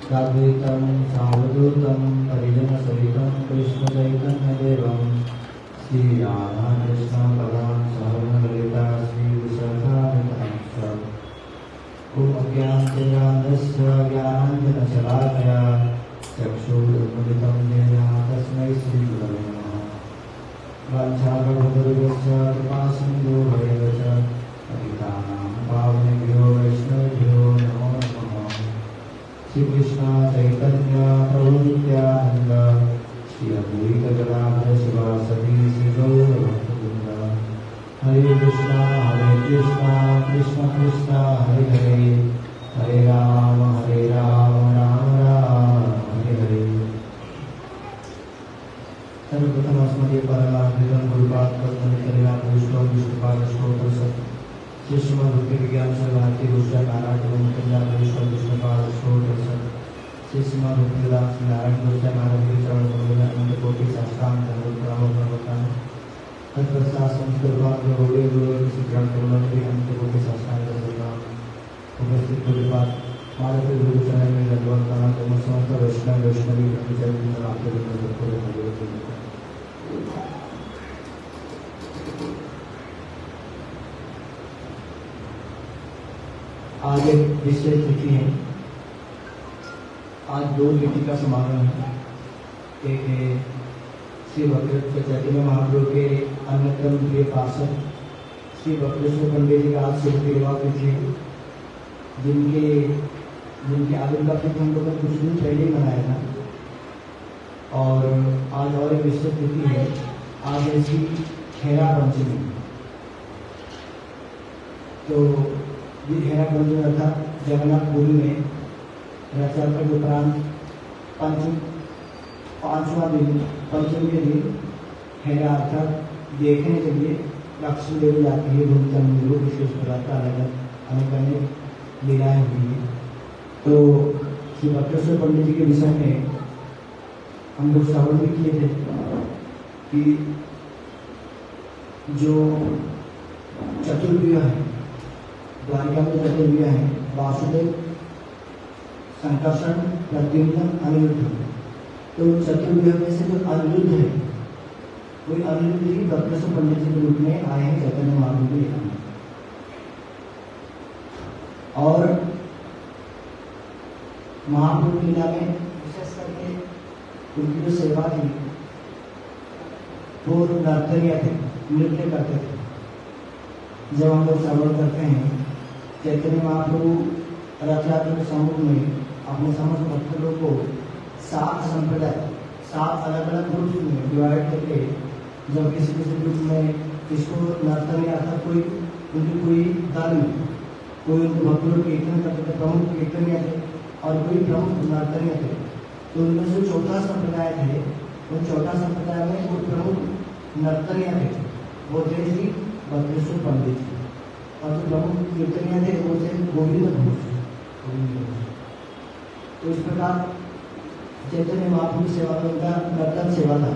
साद्वैतं सावधूतं परिजनसहितं कृष्णचैतन्यदेवं श्रीराधाकृष्ण भगवान् सहगणललिता श्रीविशाखान्वितांश्च ॐ अज्ञानतिमिरान्धस्य ज्ञानाञ्जनशलाकया चक्षुरुन्मिलितं येन तस्मै श्रीगुरवे नमः। वाञ्छाकल्पतरुभ्यश्च कृपासिन्धुभ्येव च पतितानां पावनेभ्यो वैष्णवेभ्यो नमो नमः। श्री कृष्ण चैतन्य प्रभु नित्यानंद श्री अद्वैत गदाधर शिवासदि श्री गौरभक्तवृंद। हरे कृष्ण कृष्ण कृष्ण हरे हरे, हरे राम राम राम हरे हरे। सर्वप्रथम अस्मदीय परमार्थिकं गुरुपाद पद्मनिकरेण पुष्पं विष्णुपाद स्तोत्र श्री श्रीमद् भक्ति विज्ञान भारती गोस्वामी महाराज एवं पंजाब विष्णुपाद स्तोत्र श्री श्रीमद् भक्तिवेदांत नारायण गोस्वामी महाराज के चरण कमलों में अनंत कोटि साष्टांग दंडवत प्रणाम करता हूं। तत्पश्चात संस्कृत गुरुदेव किसी चरण कमलों में अनंत कोटि साष्टांग दंडवत उपस्थित गुरुपाद हमारे गुरु चरण में दंडवत प्रणाम करता समस्त वैष्णव वैष्णवी ब्रह्मचारी आपके आज एक विशेष तिथि है। आज दो तिथि का समागम है। एक है श्री भक्ति चैतन्य महाप्रभु के अन्यतम प्रिय पार्षद श्री बक्रेश्वर पंडित जी का आज शुभ विवाह तिथि है, जिनके आविर्भाव तिथि हम लोग कुछ दिन पहले ही मनाया था। और आज और एक विशेष तिथि है, आज ऐसी खेरा पंचमी। तो ये हेरा पंचमी अर्थात जगन्नाथपुरी में रथयात्रा के उपरांत पांचवा दिन पंचमी के दिन हेरा अर्थात देखने के लिए लक्ष्मी देवी जाती है। भूमि विशेष प्रकार का अलग अनेक लीलाएं हुई है। तो श्री बक्रेश्वर पंडित जी के विषय में हम लोग श्रवण भी किए थे कि जो चतुर्व्यूह है द्वारिका में चतुर्व्यूह है, वासुदेव, संकर्षण, प्रद्युम्न, अनिरुद्ध। तो चतुर्व्यूह में से जो अनिरुद्ध है, वही अनिरुद्ध ही बक्रेश्वर पंडित जी के रूप में आए हैं चैतन्य महाप्रभु के यहाँ। और महाप्रभु लीला में विशेष करके उनकी जो सेवा थी वो नर्तनियाँ थे, नृत्य करते थे। जब हम लोग श्रवण करते हैं चैतन्य महाप्रभु रथयात्रा के समूह में अपने समस्त भक्तों को 7 संप्रदाय 7 अलग अलग ग्रुप में डिवाइड करके जब किसी ग्रुप में किसको नर्तनी आता कोई उनकी कोई दल में कोई उनके भक्तों कीर्तन करते थे, प्रमुख कीर्तनिया थे और कोई प्रमुख नर्तनिया थे। तो उनमें जो चौथा संप्रदाय थे, उन चौथा संप्रदाय में वो प्रमुख नर्तनिया थे, वो थे श्री बक्रेश्वर पंडित जी। और जो प्रमुख कीर्तनिया थे वो थे गोविंद घोष। तो इस प्रकार चैतन्य महाप्रभु सेवा में उनका नर्तन सेवा था।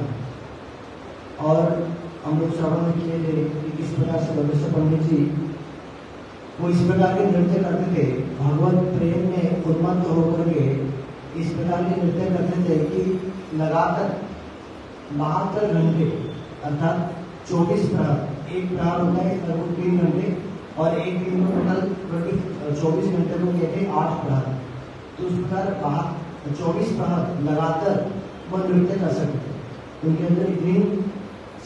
और हम लोग श्रवण किए थे कि किस प्रकार से बक्रेश्वर पंडित जी वो इस प्रकार के नृत्य करते थे, भगवत प्रेम में उन्मत्त होकर के इस प्रकार के नृत्य करते थे कि लगातार 72 घंटे अर्थात 24 प्रहर, एक प्रहर होता है लगभग 3 घंटे और एक दिन में टोटल 24 घंटे को कहते हैं 8 प्रहर। तो उस प्रकार 24 प्रहर लगातार वह नृत्य कर सकते थे। उनके अंदर इतनी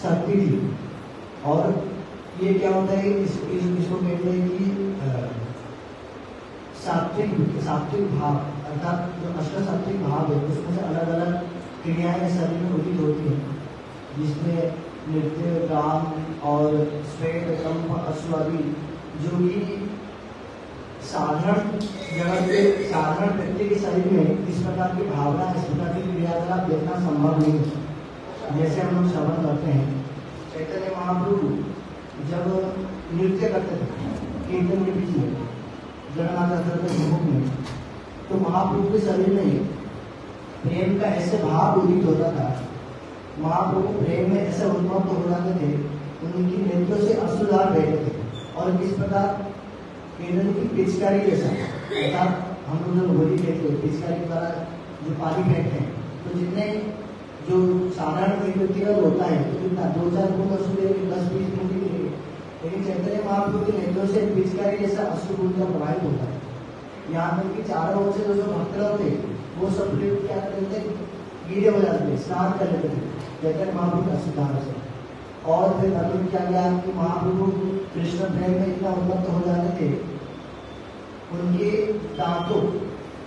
शक्ति थी। और ये क्या होता है, इसको कहते हैं कि सात्विक भाव अर्थात जो अष्टसात्विक भाव है उसमें से अलग अलग क्रियाएं शरीर में उदित होती हैं, जिसमें नृत्य, गान और स्वेद, कंप, अश्रु आदि जो कि साधारण व्यक्ति के शरीर में इस प्रकार की भावना, इस प्रकार की क्रियाकलाप देखना संभव नहीं है। जैसे हम लोग श्रवण करते हैं चैतन्य महाप्रभु जब नृत्य करते थे कीर्तन के बीच में जगन्नाथ यात्रा के सम्मुख में, तो महाप्रभु के शरीर में प्रेम का ऐसे भाव उदित होता था। महाप्रभु प्रेम में ऐसे उन्मत्त हो जाते थे, उनकी नेत्रों से अश्रुधार बहते थे। और किस प्रकार केंद्र की पिचकारी जैसा अर्थात हम लोग जब होली खेलते हैं पिचकारी द्वारा जो पानी फेंकते हैं, तो जितने जो साधारण व्यक्ति होता है तो कितना 2-4 गुण अशुभ 10-20 गुण भी मिलेंगे, लेकिन चैतन्य महाप्रभु के नेत्रों से पिचकारी जैसा अशुभ गुण का प्रभावित होता है। यहाँ तक कि चारों ओर से जो भक्त होते वो सब क्या करते थे, गीले हो जाते थे, स्नान कर लेते थे चैतन्य महाप्रभु का सुधार से। और फिर अभी क्या गया कि महाप्रभु कृष्ण प्रेम में इतना उन्मत्त हो जाते थे, उनके दांतों,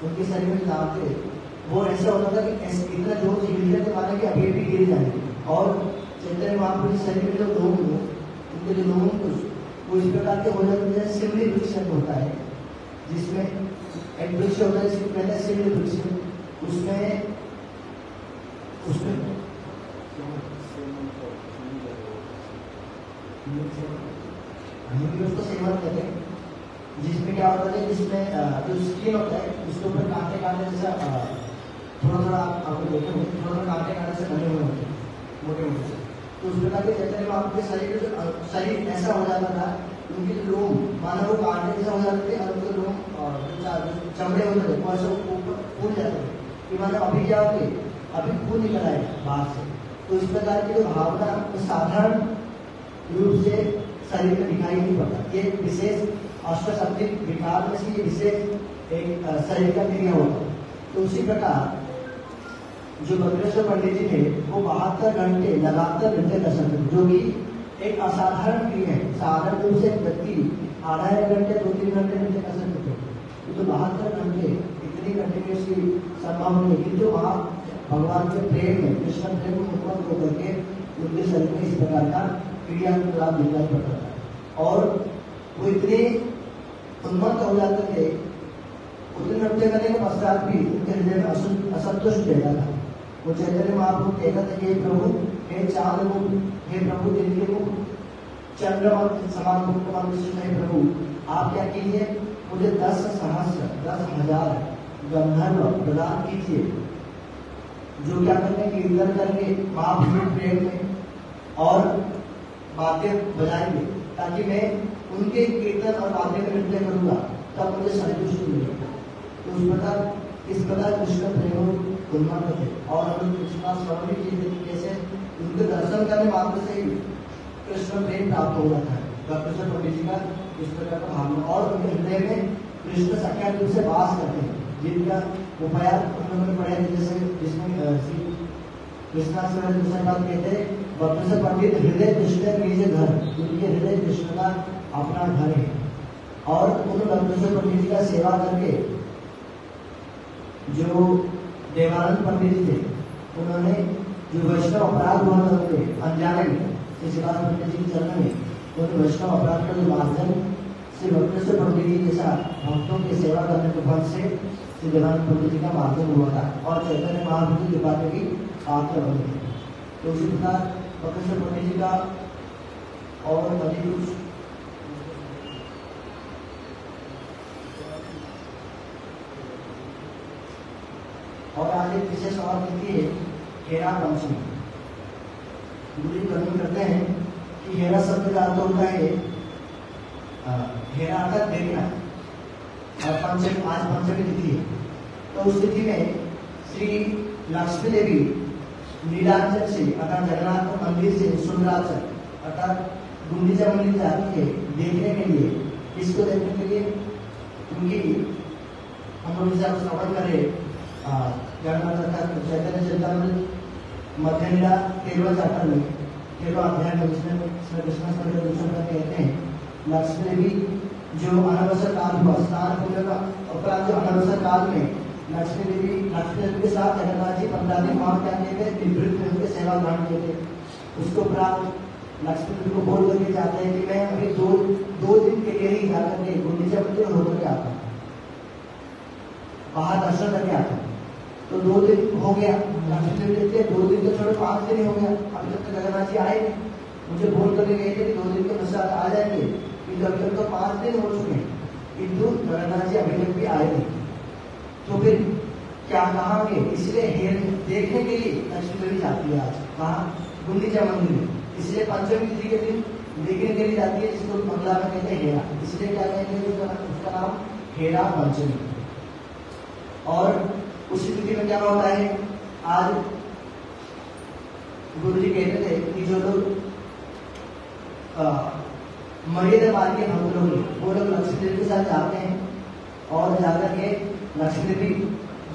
उनके शरीर में दांत थे, वो ऐसा होता था कि इतना जोर से हिलने के माने कि अभी भी गिर जाएंगे। और चैतन्य महाप्रभु के शरीर में जो लोग हो, उनके जो लोगों को वो इस प्रकार के हो जाते हैं, सिमली वृक्ष होता है, जिसमें एक वृक्ष होता है जिसको कहते हैं सिमली वृक्ष। उसमें हम भी उसको सेवन कहते हैं, जिसमें क्या होता है, जिसमें जो स्किन होता है उसके ऊपर कांटे कांटे जैसा थोड़ा थोड़ा आपको देखे होंगे, थोड़ा थोड़ा कांटे कांटे से बने हुए होते हैं, मोटे मोटे। तो उस प्रकार के चैतन्य महाप्रभु के शरीर ऐसा हो जाता था, उनके लोम मानो वो कांटे जैसा हो जाते थे, और उनके लोम चमड़े होते थे वो ऐसा ऊपर फूल जाते थे कि मानो अभी क्या होते, अभी खून निकल आएगा बाहर से। तो इस प्रकार की जो भावना साधारण रूप से शरीर में दिखाई नहीं पड़ता, ये विशेष अष्टशक्तिक विकार में से ये विशेष एक शरीर का क्रिया होता है। तो उसी प्रकार जो बद्रेश्वर पंडित जी थे वो 72 घंटे लगातार नृत्य कर सकते थे, जो कि एक असाधारण क्रिया है। साधारण रूप से व्यक्ति आधा एक घंटे 2-3 घंटे नृत्य कर सकते थे, तो 72 घंटे इतनी कंटिन्यूसली संभव नहीं। लेकिन जो वहाँ भगवान के प्रेम में, कृष्ण प्रेम में उत्पन्न होकर के उनके शरीर में इस प्रकार का क्रियाकलाप दिखाई पड़ता था, और वो इतने उन्मत्त हो जाते थे, उतने नृत्य करने के पश्चात भी उनके हृदय में असंतुष्ट रहता था। वो चैतन्य महाप्रभु कहता था, हे प्रभु, हे चांद मुख, हे प्रभु दिन के मुख, चंद्रमा समान मुख, हे प्रभु आप क्या कीजिए, मुझे 10,000 गंधर्व प्रदान कीजिए, जो क्या करने कीर्तन करके महाप्रभु प्रेम में और वाद्य बजाएंगे, ताकि मैं उनके कीर्तन और वाद्य में नृत्य करूंगा, तब मुझे संतुष्टि मिलेगी। तो इस प्रकार कृष्ण प्रेम उन्मत्त थे, और हम कृष्ण स्मरण की कैसे उनके दर्शन करने मात्र से ही कृष्ण प्रेम प्राप्त हो जाता है। कृष्ण पंडित जी का इस प्रकार का भावना, और उनके हृदय में कृष्ण साक्षात रूप से वास करते हैं, जिनका उपाय उन्होंने पढ़ा है, जैसे जिसमें कृष्णास्त्र दूसरी बात कहते हैं, बद्रेश्वर पंडित हृदय कृष्ण निज घर, उनके हृदय कृष्ण का अपना घर है। और उन बद्रेश्वर पंडित जी का सेवा करके जो देवानंद पंडित जी थे, उन्होंने जो वैष्णव अपराध हुआ करते अनजाने में शिवानंद पंडित जी के चरण में, उन्होंने वैष्णव अपराध का जो मार्जन श्री बद्रेश्वर पंडित जी जैसा भक्तों की सेवा करने के फल से श्री देवानंद पंडित जी का मार्जन हुआ था, और चैतन्य महाप्रभु की कृपा की पात्र बने थे। तो उसी प्रकार बद्रेश्वर पंडित जी का और अधिक कुछ और आज एक विशेष और तिथि है हेरा पंचमी। गुरु जी वर्णन करते हैं कि हेरा शब्द का अर्थ होता है हेरा अर्थात देखना, और पंचमी आज पंचमी तिथि है। तो उस तिथि में श्री लक्ष्मी देवी नीलांचल से अर्थात जगन्नाथ मंदिर से सुंदराचल अर्थात गुंडीचा मंदिर जाती है देखने के लिए। इसको देखने के लिए क्योंकि हम लोग जब श्रवण करें चैतन्य चरितामृत मध्यलीला 13वां चैप्टर में 13वां अध्याय में, जिसमें कृष्ण कहते हैं लक्ष्मी देवी जो अनवसर काल हुआ स्नान पूजा का उपरांत, जो अनवसर काल में लक्ष्मी देवी के साथ जगन्नाथ जी 15 दिन वहां क्या किए थे, निवृत्त में उनके सेवा ग्रहण किए थे। उसके उपरांत लक्ष्मी देवी को बोल करके जाते हैं कि मैं अभी दो दिन के लिए ही जाकर के गुंडीचा मंदिर होकर के आता हूँ, बाहर दर्शन करके आता हूँ। तो 2 दिन हो गया, लक्ष्मी देवी देखते 2 दिन तो छोड़ो 5 दिन हो गया, अभी तक जगन्नाथ जी आए नहीं। मुझे बोल करके गए थे कि 2 दिन के पश्चात आ जाएंगे, किंतु अभी तक तो 5 दिन हो चुके हैं, किंतु जगन्नाथ जी अभी तक भी आए नहीं। तो फिर क्या कहांगे, इसलिए देखने के लिए लक्ष्मी देवी जाती है आज वहाँ गुंडीचा मंदिर में, इसलिए पंचमी तिथि के दिन देखने के लिए जाती है, जिसको बंगला में कहते हैं हेरा। इसलिए क्या कहते हैं उसका नाम हेरा पंचमी। और उसी स्थिति में क्या होता है, आज गुरु जी कहते थे कि जो लोग मर्यादा मार्ग के भक्त लोग वो लोग लक्ष्मी देवी के साथ जाते हैं और जाकर के लक्ष्मी देवी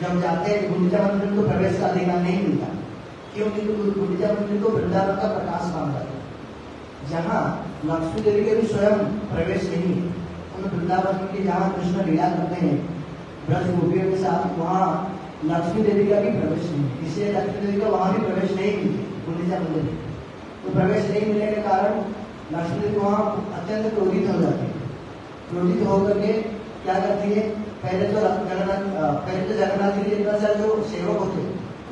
जब जाते हैं गुंडिचा मंदिर को प्रवेश का अधिकार नहीं मिलता, क्योंकि गुंडिचा मंदिर को वृंदावन का प्रकाश माना जाता है। जहाँ लक्ष्मी देवी के भी स्वयं प्रवेश नहीं है, उन वृंदावन के जहाँ कृष्ण लीला करते हैं ब्रज गोपियों के साथ, वहाँ लक्ष्मी देवी का भी प्रवेश नहीं है, इसलिए लक्ष्मी देवी का वहाँ भी प्रवेश नहीं मिलता गुंडिचा मंदिर में। तो प्रवेश नहीं मिलने के कारण लक्ष्मी देवी वहाँ अत्यंत क्रोधित हो जाती है। क्रोधित होकर के क्या करती है, पहले तो जगन्नाथ जी के इतना सारे जो सेवक होते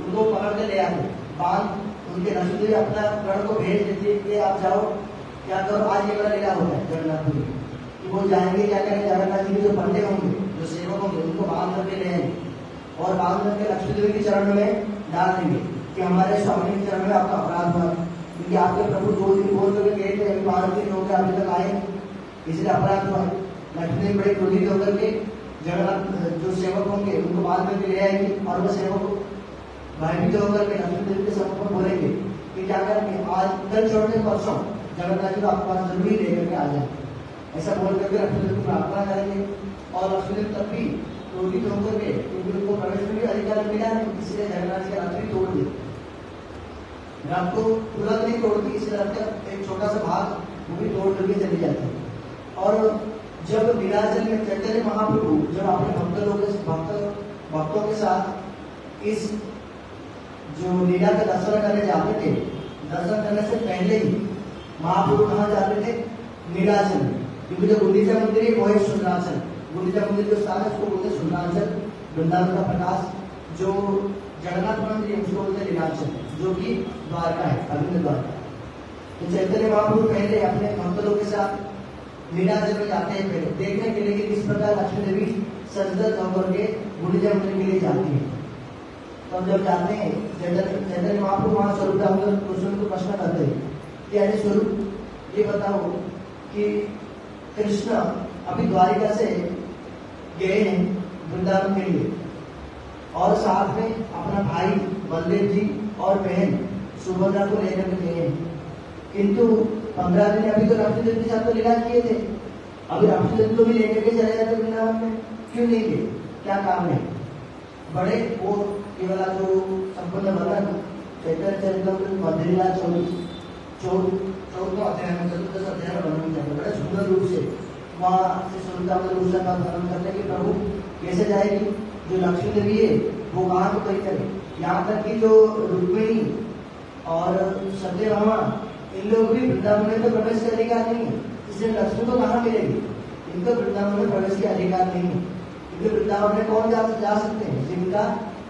उनको पकड़ के ले आते, बांध उनके लक्ष्मी देवी अपना गण को भेज देती है कि आप जाओ क्या करो, आज ये बड़ा लीला होता है जगन्नाथपुरी कि वो जाएंगे क्या करें, जगन्नाथ जी के जो पंडे होंगे जो सेवक होंगे उनको बांध करके ले आएंगे और बांध करके लक्ष्मी देवी के चरण में डाल देंगे कि हमारे स्वामी के चरण में आपका अपराध हुआ, क्योंकि आपके प्रभु 2 दिन बोल करके गए थे, अभी 12 दिन हो गए अभी तक आए, इसलिए अपराध हुआ। लक्ष्मी देवी बड़े क्रोधित होकर के जगन्नाथ जो सेवक होंगे उनको बांध करके ले आएंगे और वो सेवक भयभीत होकर के लक्ष्मी देवी के सम्मुख में बोलेंगे कि क्या करेंगे, आज कल छोड़ने परसों जगन्नाथ जी को आपके पास जरूरी लेकर के आ जाए, ऐसा बोल करके लक्ष्मी देवी को प्रार्थना करेंगे। और लक्ष्मी देवी तब भी क्रोधित होकर के, क्योंकि उनको प्रवेश में भी अधिकार मिला नहीं, इसलिए जगन्नाथ जी का रथ भी तोड़ दिया। रथ को तुरंत नहीं तोड़ती, इसलिए रथ का एक छोटा सा भाग वो भी तोड़ करके चली जाती है। और जब विराजन में चैतन्य महाप्रभु जब अपने भक्तों के साथ इस जो लीला का दर्शन करने जाते थे, दर्शन करने से पहले ही महाप्रभु कहाँ जाते थे, नीलाचल, क्योंकि जो गुंडीचा मंदिर है वो है सुंदराचल। गुंडीचा मंदिर जो स्थान है उसको बोलते हैं सुंदराचल, वृंदावन का प्रकाश। जो जगन्नाथ मंदिर है उसको बोलते हैं नीलाचल, जो कि द्वारका है, अरविंद द्वारका। तो चैतन्य महाप्रभु पहले अपने भक्तों के साथ नीलाचल में जाते हैं, पहले देखने के लिए कि किस प्रकार लक्ष्मी देवी सजदत होकर के गुंडीचा मंदिर के लिए जाती है। तो हम जब जाते हैं चैतन्य महाप्रभु वहाँ स्वरूप दामोदर कृष्ण को प्रश्न करते हैं कि अरे स्वरूप ये बताओ कि कृष्ण अभी द्वारिका से गए हैं वृंदावन के लिए और साथ में अपना भाई बलदेव जी और बहन सुभद्रा को लेकर के गए हैं, किंतु 15 दिन अभी तो लक्ष्मी देवी के साथ तो लीला किए थे, अभी लक्ष्मी देवी को भी लेकर के चले जाते वृंदावन में, क्यों नहीं गए, क्या काम है? बड़े वो केवल जो संपूर्ण वर्णन चैतन्य चरितमृत बद्रीला 14 अध्याय में 14 अध्याय में वर्णन करते, बड़े सुंदर रूप से वहाँ से सुंदर रूप से वर्णन करते कि प्रभु कैसे जाएगी, जो लक्ष्मी देवी है वो कहाँ को कहीं करे, यहाँ तक कि जो रुक्मिणी और सत्यभामा इन लोग भी वृंदावन में तो प्रवेश के अधिकार नहीं है, इसलिए लक्ष्मी को कहाँ मिलेगी, इनको वृंदावन में प्रवेश के अधिकार नहीं है। क्योंकि वृंदावन में कौन जा सकते हैं, जिनका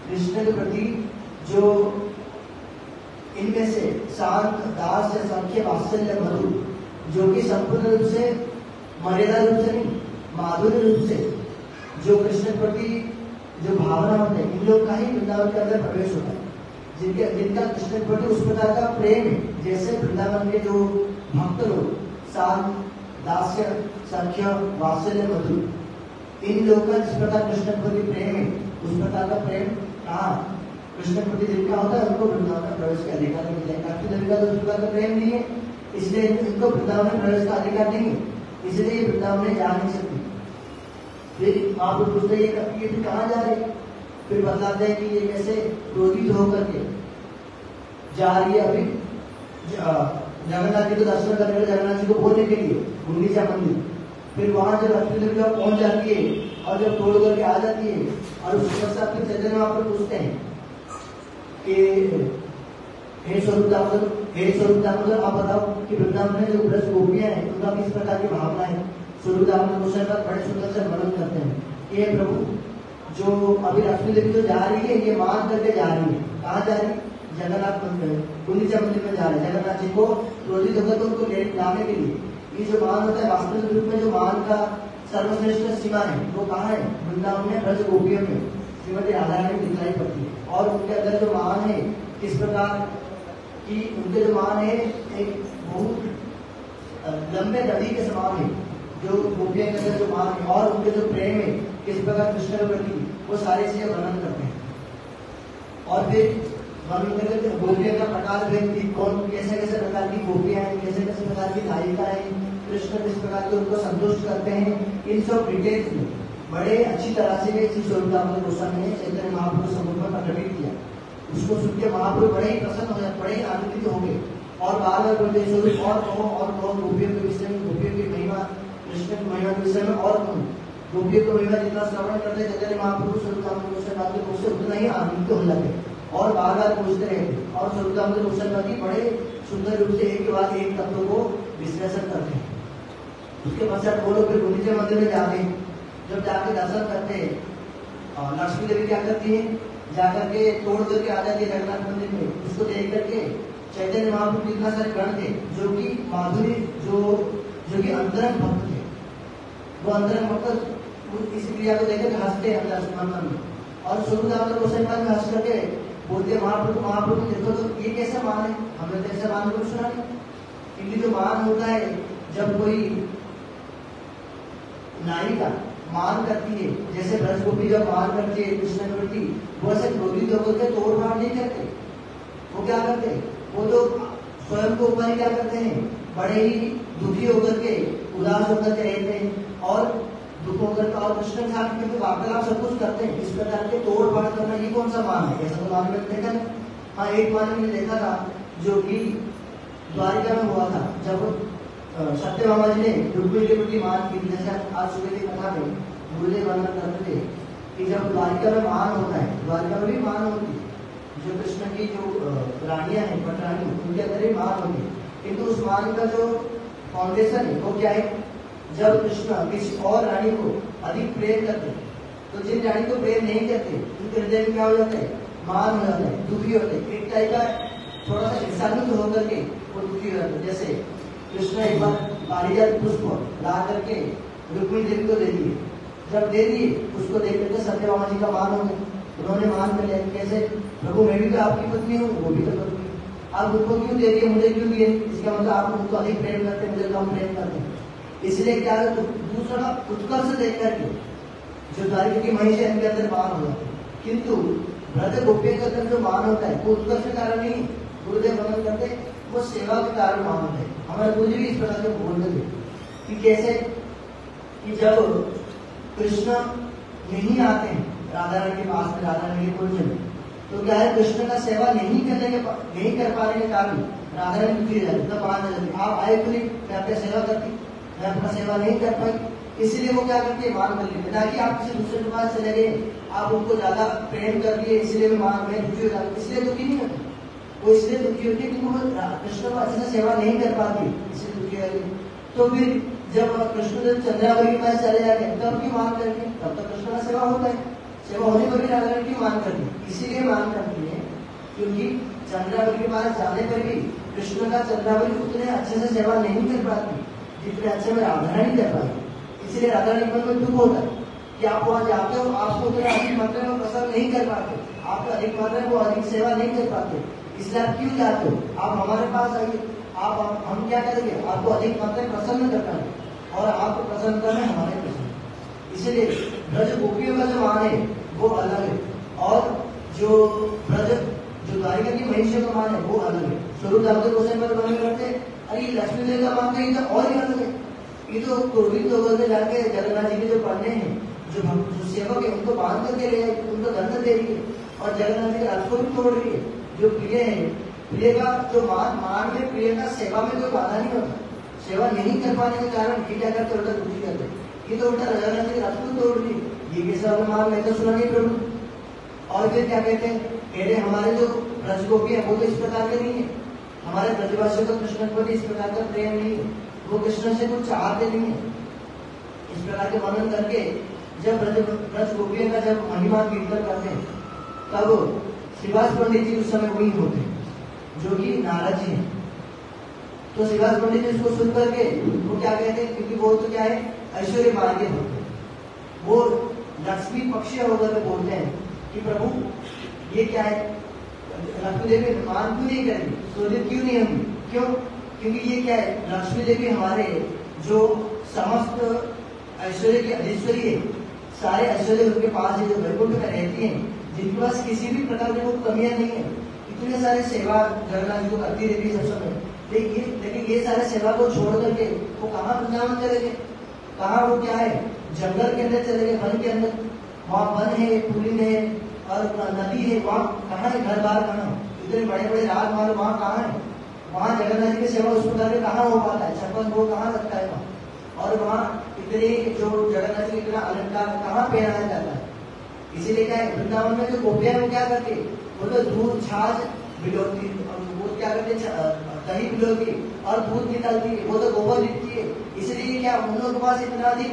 कृष्ण के प्रति जो इनमें से शांत दास सख्य वात्सल्य मधुर, जो कि संपूर्ण रूप से मर्यादा रूप से नहीं माधुर्य रूप से जो कृष्ण के प्रति जो भावना होते हैं, इन लोग का ही वृंदावन के अंदर प्रवेश होता है, जिनका कृष्ण के प्रति उस प्रकार का प्रेम है, जैसे वृंदावन के जो भक्त लोग शांत दास्य सख्य वात्सल्य मधुर, इन लोगों का जिस प्रकार कृष्ण के प्रति प्रेम है, उस प्रकार का प्रेम कहाँ कृष्ण के प्रति जिनका होता है उनको वृंदावन में प्रवेश का अधिकार नहीं मिलेगा। लक्ष्मी देवी का तो उस प्रकार का प्रेम नहीं है, इसलिए इनको वृंदावन में प्रवेश का अधिकार नहीं है, इसलिए ये वृंदावन में जा नहीं सकती। फिर आप पूछते ये फिर कहाँ जा रही है, फिर बताते हैं कि ये कैसे क्रोधित होकर के जा रही है अभी जगन्नाथ जी को दर्शन करने के, जगन्नाथ जी को बोलने के लिए गुंडीचा मंदिर। फिर वहां जब लक्ष्मी देवी पहुंच जाती है और जब तोड़ करके आ जाती है और उसके पश्चात फिर चैतन्य महाप्रभु पूछते हैं कि हे स्वरूप दामोदर आप बताओ कि वृंदावन में जो ब्रज गोपियां हैं उनका किस प्रकार की भावना है। स्वरूप दामोदर कृष्ण का बड़े सुंदर से वर्णन करते हैं कि हे प्रभु, जो अभी लक्ष्मी देवी जो जा रही है ये मान करके जा रही है, कहाँ जा रही है, जगन्नाथ मंदिर गुंडीचा मंदिर में जा रहे हैं, जगन्नाथ जी को क्रोधित होकर तो उनको लाने के लिए। ये जो मान होता है वास्तविक रूप में जो मान का सर्वश्रेष्ठ सीमा है वो कहाँ है, वृंदावन में ब्रज गोपियों में श्रीमती राधा रानी दिखाई पड़ती है। और उनके अंदर जो मान है किस प्रकार की, उनके जो मान है एक बहुत लंबे नदी के समान है जो गोपियों के अंदर जो मान है, और उनके जो प्रेम है किस प्रकार कृष्ण के प्रति वो सारी चीजें वर्णन करते हैं। और फिर वर्णन करके गोपियों का प्रकार भेद, कौन कैसे कैसे प्रकार की गोपियां हैं, कैसे कैसे प्रकार की नायिका है, कृष्ण किस प्रकार के उनको संतुष्ट करते हैं, इन सब डिटेल्स में बड़े अच्छी तरह से श्री स्वरूप दामोदर गोस्वामी ने चैतन्य महाप्रभु सम्मुख में प्रकटित किया। उसको सुन के महाप्रभु बड़े ही प्रसन्न हो गए, बड़े ही आनंदित हो गए और बार बार बोलते स्वरूप और कहो गोपियों के विषय में, गोपियों की महिमा, कृष्ण की महिमा के विषय में और कहूँ। गोपियों की महिमा जितना श्रवण करते चैतन्य महाप्रभु स्वरूप दामोदर गोस्वामी उससे उतना ही आनंदित होने लगे और बार बार पूछते रहे। और स्वरूप दामोदर गोस्वामी बड़े सुंदर रूप से एक के बाद एक तत्व को विश्लेषण करते हैं। उसके पश्चात वो लोग फिर गुंडीचर मंदिर में जाते हैं। जब जाके दर्शन करते हैं, लक्ष्मी देवी क्या करती है, जाकर के तोड़ करके आ जाती है जगन्नाथ मंदिर में। उसको देख करके चैतन्य महाप्रभु इतना सारे गण थे जो कि माधुरी जो कि अंतरंग भक्त थे, वो अंतरंग भक्त इस क्रिया को देखकर हंसते अंदर मन में। और स्वरूप दामोदर गोस्वामी में हंस करके बोलते महाप्रभु देखो तो ये कैसा मान है, हमने तो ऐसा मान को सुना नहीं। क्योंकि जो मान होता है जब कोई नायिका मान करती है, जैसे ब्रज गोपी जब मान करती है कृष्ण के प्रति, वो ऐसे क्रोधित होकर के तोड़ फाड़ नहीं करते। वो क्या करते, वो तो स्वयं को ऊपर क्या करते हैं, बड़े ही दुखी होकर के उदास होकर के रहते हैं और दुख होकर के और कृष्ण के साथ में वार्तालाप सब कुछ करते हैं। इस प्रकार के तोड़ फाड़ करना ये कौन सा मान है, ऐसा तो मान में देखा नहीं। हाँ, एक मान मैंने देखा था जो कि द्वारिका में हुआ था, जब सत्यभामा जी ने रुक्मिणी के प्रति मान की। जैसे आज सुबह की कथा में गुरुदेव वर्णन करते थे कि जब द्वारिका में मान होता है, द्वारिका में भी मान होती है, जो कृष्ण की जो रानियां हैं पटरानी, उनके अंदर ही मान होती है। किंतु उस मान का जो फाउंडेशन है वो क्या है, जब कृष्ण किसी और रानी को अधिक प्रेम करते हैं, तो जिन रानी को प्रेम नहीं करते उनके हृदय में क्या हो जाता है, मान हो जाता है, दुखी होते हैं। एक टाइप का थोड़ा सा इंसानियत होकर के वो दुखी हो जाते हैं। जैसे कृष्ण एक बार पारिजात पुष्प ला करके रुक्मिणी देवी को दे दिए। जब दे दिए उसको देख करके सत्यभामा जी का मान हो गया, उन्होंने मान कर लिया। कैसे, प्रभु मैं भी तो आपकी पत्नी हूँ, वो भी तो पत्नी है, आप उनको क्यों दे दिए, मुझे क्यों दिए? इसका मतलब आप उनको अधिक प्रेम करते हैं, मुझे कम प्रेम करते हैं। इसलिए क्या है, तो दूसरा का उत्कर्ष देख करके जो द्वारिका की महिषा इनके अंदर मान हो जाता है। किंतु ब्रज गोपियों के अंदर जो मान होता है वो उत्कर्ष के कारण नहीं, गुरुदेव वर्णन करते वो सेवा के कारण मान होता है। हमारे गुरु जी भी इस प्रकार से बोलते थे कि कैसे कि जब कृष्ण नहीं आते हैं राधा रानी के पास में, राधा रानी के कुंज में, तो क्या है, कृष्ण का सेवा नहीं कर पाने के कारण राधा रानी दुखी हो जाती, तब मान जाती, आप आए तो नहीं, मैं अपनी सेवा करती, मैं अपना सेवा नहीं कर पाई। इसलिए वो क्या करती है, मान कर लेते, ताकि आप किसी दूसरे के पास चले गए, आप उनको ज्यादा प्रेम कर दिए, इसलिए मैं दुखी हो जाती, इसलिए दुखी नहीं होती। वो इसलिए दुखी होती है कि वो कृष्ण को अच्छे से सेवा नहीं कर पाती, इसलिए दुखी होगी। तो फिर जब कृष्ण जब चंद्रावली के पास चले जाते हैं तब क्यों मान करती है, तब तो कृष्ण का सेवा होता है, सेवा होने पर भी राधा रानी क्यों मान करती है, इसीलिए मान करती है क्योंकि चंद्रावली के पास जाने पर भी कृष्ण का चंद्रावली उतने अच्छे से सेवा नहीं कर पाती जितने अच्छे में राधा रानी कर पाती। इसलिए राधा रानी मन में दुख होता है कि आप वहां जाते हो, आपको उतने अधिक मात्रा में प्रसन्न नहीं कर पाते, आप अधिक मात्रा में वो अधिक सेवा नहीं कर पाते, इसलिए आप क्यों जाते हो, आप हमारे पास आइए, आप हम क्या करेंगे, आपको अधिक मात्रा में प्रसन्न करना है और आपको प्रसन्न करना है हमारे प्रसन्न। इसलिए ब्रज गोपियों का जो मान है वो अलग है और जो ब्रज जो द्वारिका की महिषा का मान है वो अलग है। स्वरूप दामोदर गोस्वामी पर वर्णन करते हैं, अरे लक्ष्मी देवी का मान तो ये तो और ही अलग है, ये तो क्रोधित होकर के जाके जगन्नाथ जी के जो पढ़ने हैं, जो सेवक है उनको बांध करके ले जाए, उनको दंड दे रही है और जगन्नाथ जी के रथ को भी तोड़ रही है। जो प्रिय है, प्रिय का जो मान में प्रिय का सेवा में कोई बाधा नहीं होता, सेवा नहीं कर पाने के कारण ये क्या करते, उल्टा दुखी करते, ये तो उल्टा जगन्नाथ जी के रथ को तोड़ रही, ये कैसा मान, मैं तो सुना नहीं प्रभु। और फिर क्या कहते हैं, कहते हमारे जो ब्रज गोपी है वो तो इस प्रकार के नहीं है, हमारे ब्रजवासियों का कृष्ण के प्रति इस प्रकार का प्रेम नहीं है, वो कृष्ण से कुछ चाहते नहीं है। इस प्रकार के वर्णन करके जब ब्रज गोपियों का जब महिमा कीर्तन करते हैं तब श्रीवास पंडित जी उस समय वही होते हैं जो कि नारद जी हैं। तो श्रीवास पंडित जी इसको सुन करके वो क्या कहते हैं, क्योंकि वो तो क्या है ऐश्वर्य मार्गे होते हैं, वो लक्ष्मी पक्ष होकर बोलते हैं कि प्रभु ये क्या है, लक्ष्मी देवी मान क्यों नहीं करेंगे, शोधित क्यों नहीं होंगे, क्यों, क्योंकि ये क्या है, लक्ष्मी देवी हमारे जो समस्त ऐश्वर्य की अधीश्वरी है, सारे ऐश्वर्य उनके पास है, जो वैकुंठ में रहती हैं, जिनके पास किसी भी प्रकार की वो कमियां नहीं है, इतने सारे सेवा जगन्नाथ जी को करती रहती है सब समय। लेकिन ये सारे सेवा को छोड़ करके वो कहाँ वृंदावन चले गए, कहाँ वो क्या है, जंगल के अंदर चले गए, वन के अंदर। वहाँ वन है, पुलिन है और नदी है, वहाँ कहाँ है घर बार, कहाँ है इतने बड़े बड़े राजमहल, वहाँ कहाँ है, वहाँ जगन्नाथ जी की सेवा उस प्रकार में कहाँ हो पाता है, छप्पन वो कहाँ लगता है वहाँ, और वहाँ इतने जो जगन्नाथ जी इतना अलंकार कहाँ पहनाया जाता है। इसीलिए क्या है, वृंदावन में जो गोपियां वो क्या करती है, वो तो दूध छाछ भिगोती, वो क्या करते दही भिगोती और दूध निकालती है, वो तो गोबर लिखती है। इसलिए क्या उन लोगों के पास इतना अधिक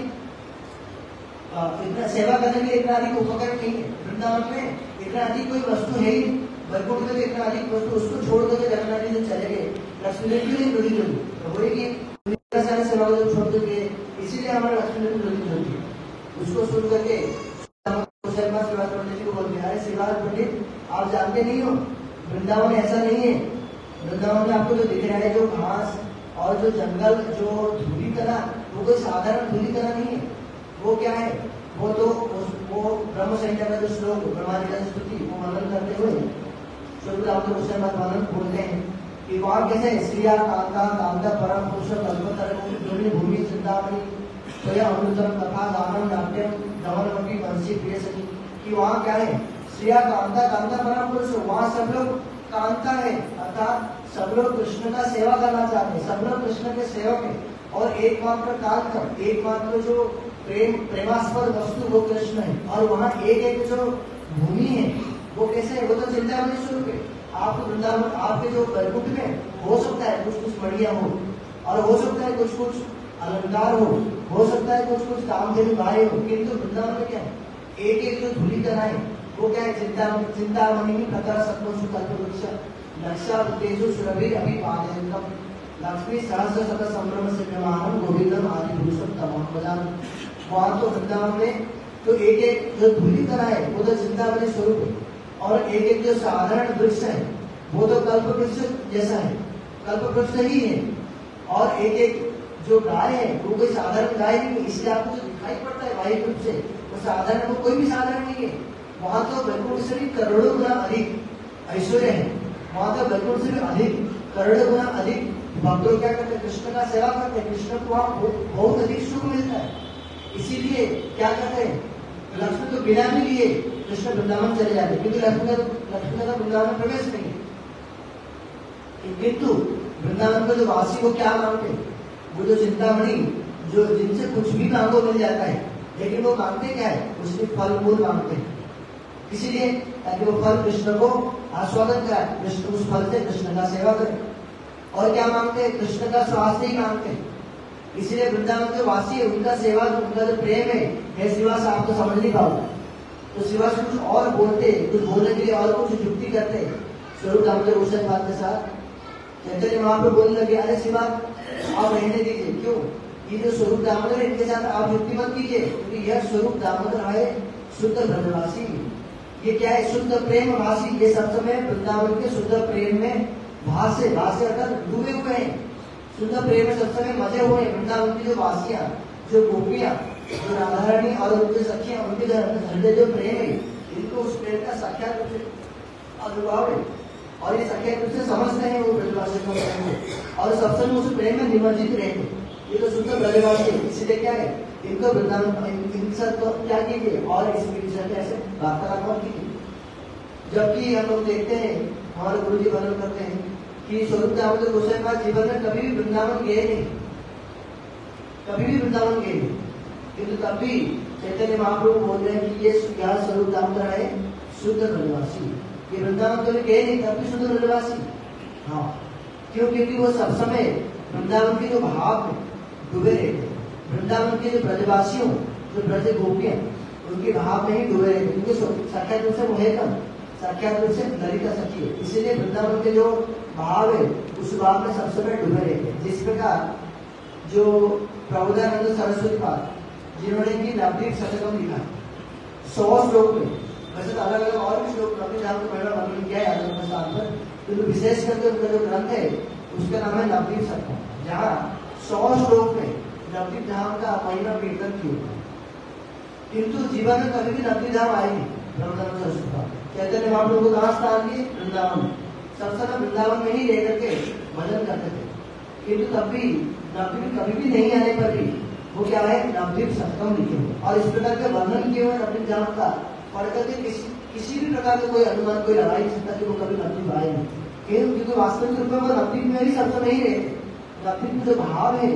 इतना सेवा करने के लिए इतना अधिक उपकरण नहीं है। वृंदावन में इतना अधिक कोई वस्तु है ही, वैकुंठ में तो इतना अधिक वस्तु, उसको छोड़ करके जगन्नाथ जी से चले गए, लक्ष्मी क्यों नहीं जुड़ी जुड़ी तो बोलेगी सारे सेवा को छोड़ करके, इसीलिए हमारे लक्ष्मी जुड़ी जुड़ी होती है। उसको सुन करके शर्मा श्रीवास पंडित जी को बोलते हैं, अरे श्रीवास पंडित आप जानते नहीं हो, वृंदावन ऐसा नहीं है। वृंदावन में आपको जो दिख रहा है, जो घास और जो जंगल, जो धूली कला, वो कोई साधारण धूली कला नहीं है। वो क्या है, वो तो वो ब्रह्म संहिता का जो श्लोक ब्रह्मांड स्तुति वो मनन करते हुए स्वरूप दामोदर गोसाई महाराज बोलते हैं कि वहाँ कैसे श्रिया कांता कांता परम पुरुष कल्पतर भूमि चिंतामणि स्वयं अमृतम कथा गानम नाट्यम धवनमपि वंशी प्रिय सखी, कि वहाँ क्या है, श्रिया कांता कांता परम पुरुष, वहाँ सब लोग कांता है, अर्थात सब लोग कृष्ण का सेवा करना चाहते हैं, सब लोग कृष्ण के सेवक हैं, और एकमात्र कांता, एकमात्र जो प्रेमास्पद वस्तु वो कृष्ण है। और वहाँ एक एक जो भूमि है वो कैसे है, वो तो चिंतामणि स्वरूप है। आप वृंदावन आपके जो वैकुंठ में हो सकता है कुछ कुछ मणियां हो, और हो सकता है कुछ कुछ अलंकार हो सकता है कुछ कुछ कामधेनु गाय हो, किंतु वृंदावन में क्या है, एक एक जो धूलि कराए वो क्या है, चिंतामणि प्रकार सत्वसु कल्पवृक्ष लक्षा तेजु सुरभि अभी पादयंतम लक्ष्मी सहस्र शत संभ्रम से प्रमाणम गोविंदम आदि पुरुषम तमाम बजान। वहाँ तो वृंदावन में तो एक एक जो धूलि करा है वो तो चिंतामणि स्वरूप है, और एक एक जो साधारण वृक्ष है वो तो कल्प वृक्ष जैसा है, कल्प वृक्ष ही है। और एक एक जो गाय है वो कोई साधारण गाय नहीं है, इसलिए आपको जो दिखाई पड़ता है वायु रूप से वो साधारण, वो कोई भी साधारण नहीं है। वहाँ तो वैकुंठ से भी करोड़ों गुना अधिक ऐश्वर्य है, वहाँ तो वैकुंठ से भी अधिक करोड़ों गुना अधिक भक्त लोग क्या करते हैं, कृष्ण का सेवा करते हैं, कृष्ण को वहाँ बहुत अधिक सुख मिलता है। इसीलिए क्या करते हैं, लक्ष्मी तो बिना भी लिए कृष्ण वृंदावन चले जाते हैं, क्योंकि लक्ष्मी का वृंदावन में प्रवेश नहीं है। किंतु वृंदावन का जो वासी वो क्या मांगते हैं, वो जो चिंतामणि जो जिनसे कुछ भी मांगो मिल जाता है, लेकिन वो मांगते क्या है, उसके फल मूल मांगते हैं। इसीलिए ताकि वो फल कृष्ण को आस्वादन कराए, कृष्ण उस फल से कृष्ण का सेवा करे। और क्या मांगते हैं, कृष्ण का स्वास्थ्य ही मांगते हैं। इसलिए वृंदावन के वासी है, उनका सेवा, उनका जो प्रेम है श्रीवास आप तो समझ नहीं पाओगे, तो श्रीवास कुछ और बोलते, कुछ बोलने के लिए और कुछ युक्ति करते हैं। स्वरूप दामोदर गोसाई बात के साथ चैतन्य महाप्रभु बोलने लगे, अरे श्रीवास आप रहने दीजिए, क्यों, ये जो स्वरूप दामोदर इनके साथ आप युक्ति मत कीजिए, क्योंकि यह स्वरूप दामोदर है शुद्ध ब्रजवासी, ये क्या है, शुद्ध प्रेम वासी, ये सब समय वृंदावन के शुद्ध प्रेम में भाष्य अर्थात डूबे हुए हैं, शुद्ध प्रेम में सब समय मजे हुए हैं। वृंदावन की जो वासियां, जो गोपियां, जो राधा रानी और उनके सखियां, उनके हृदय जो प्रेम है, इनको उस प्रेम का साक्षात रूप से अनुभव है, और ये साक्षात रूप से समझते हैं वो ब्रजवासी को प्रेम को, और सब समय उस प्रेम में निमज्जित रहते हैं। ये तो शुद्ध ब्रजवासी है, इसलिए क्या है, इनको वृंदावन इनसे तो क्या कीजिए, और इसके विषय में ऐसे वार्तालाप कीजिए। जबकि हम लोग देखते हैं, हमारे गुरु जी वर्णन करते हैं कि स्वरूप दामोदर गोसाई महाराज जीवन में कभी भी वृंदावन गए नहीं, कभी भी वृंदावन गए नहीं, किंतु तब भी चैतन्य महाप्रभु बोल रहे हैं कि ये स्वरूप दामोदर है शुद्ध ब्रजवासी, ये वृंदावन कभी गए नहीं, तब भी शुद्ध ब्रजवासी। हाँ, क्यों, क्योंकि वो सब समय वृंदावन के जो भाव में डूबे रहते, वृंदावन के जो ब्रजवासियों, जो ब्रज गोपियां, उनके भाव में ही डूबे रहते, उनके साक्षात रूप से वो है कम, साक्षात रूप से ललिता सखी है। इसलिए वृंदावन के जो भाव है उस भाव में सब समय डूबे रहते हैं। जिस प्रकार जो प्रबोधानंद सरस्वती पाद, जिन्होंने की नवदीप शतकम लिखा 100 श्लोक में, वैसे तो अलग अलग और भी श्लोक नवदीप धाम को मैंने वर्णन किया है अलग स्थान पर, किंतु विशेष करके उनका जो ग्रंथ है उसका नाम है नवदीप शतकम, जहाँ 100 श्लोक में नवदीप धाम का महिमा कीर्तन किया। किंतु जीवन में कभी भी नवद्वीप धाम आई नहीं। ब्रह्मानंद सरस्वती चैतन्य महाप्रभु को कहाँ स्थान दिए? वृंदावन। सब समय वृंदावन में ही रह करके भजन करते थे, किंतु तब भी नवद्वीप कभी भी नहीं आने पर भी वो क्या है, नवद्वीप शतकम लिखे हुए और इस प्रकार के वर्णन किए हुए नवद्वीप धाम का पढ़ करके किसी भी प्रकार का कोई अनुमान कोई लगा नहीं सकता कि वो कभी नवद्वीप आए नहीं। क्योंकि वास्तविक रूप में वो नवद्वीप में ही सब समय नहीं रहे। नवद्वीप में जो भाव है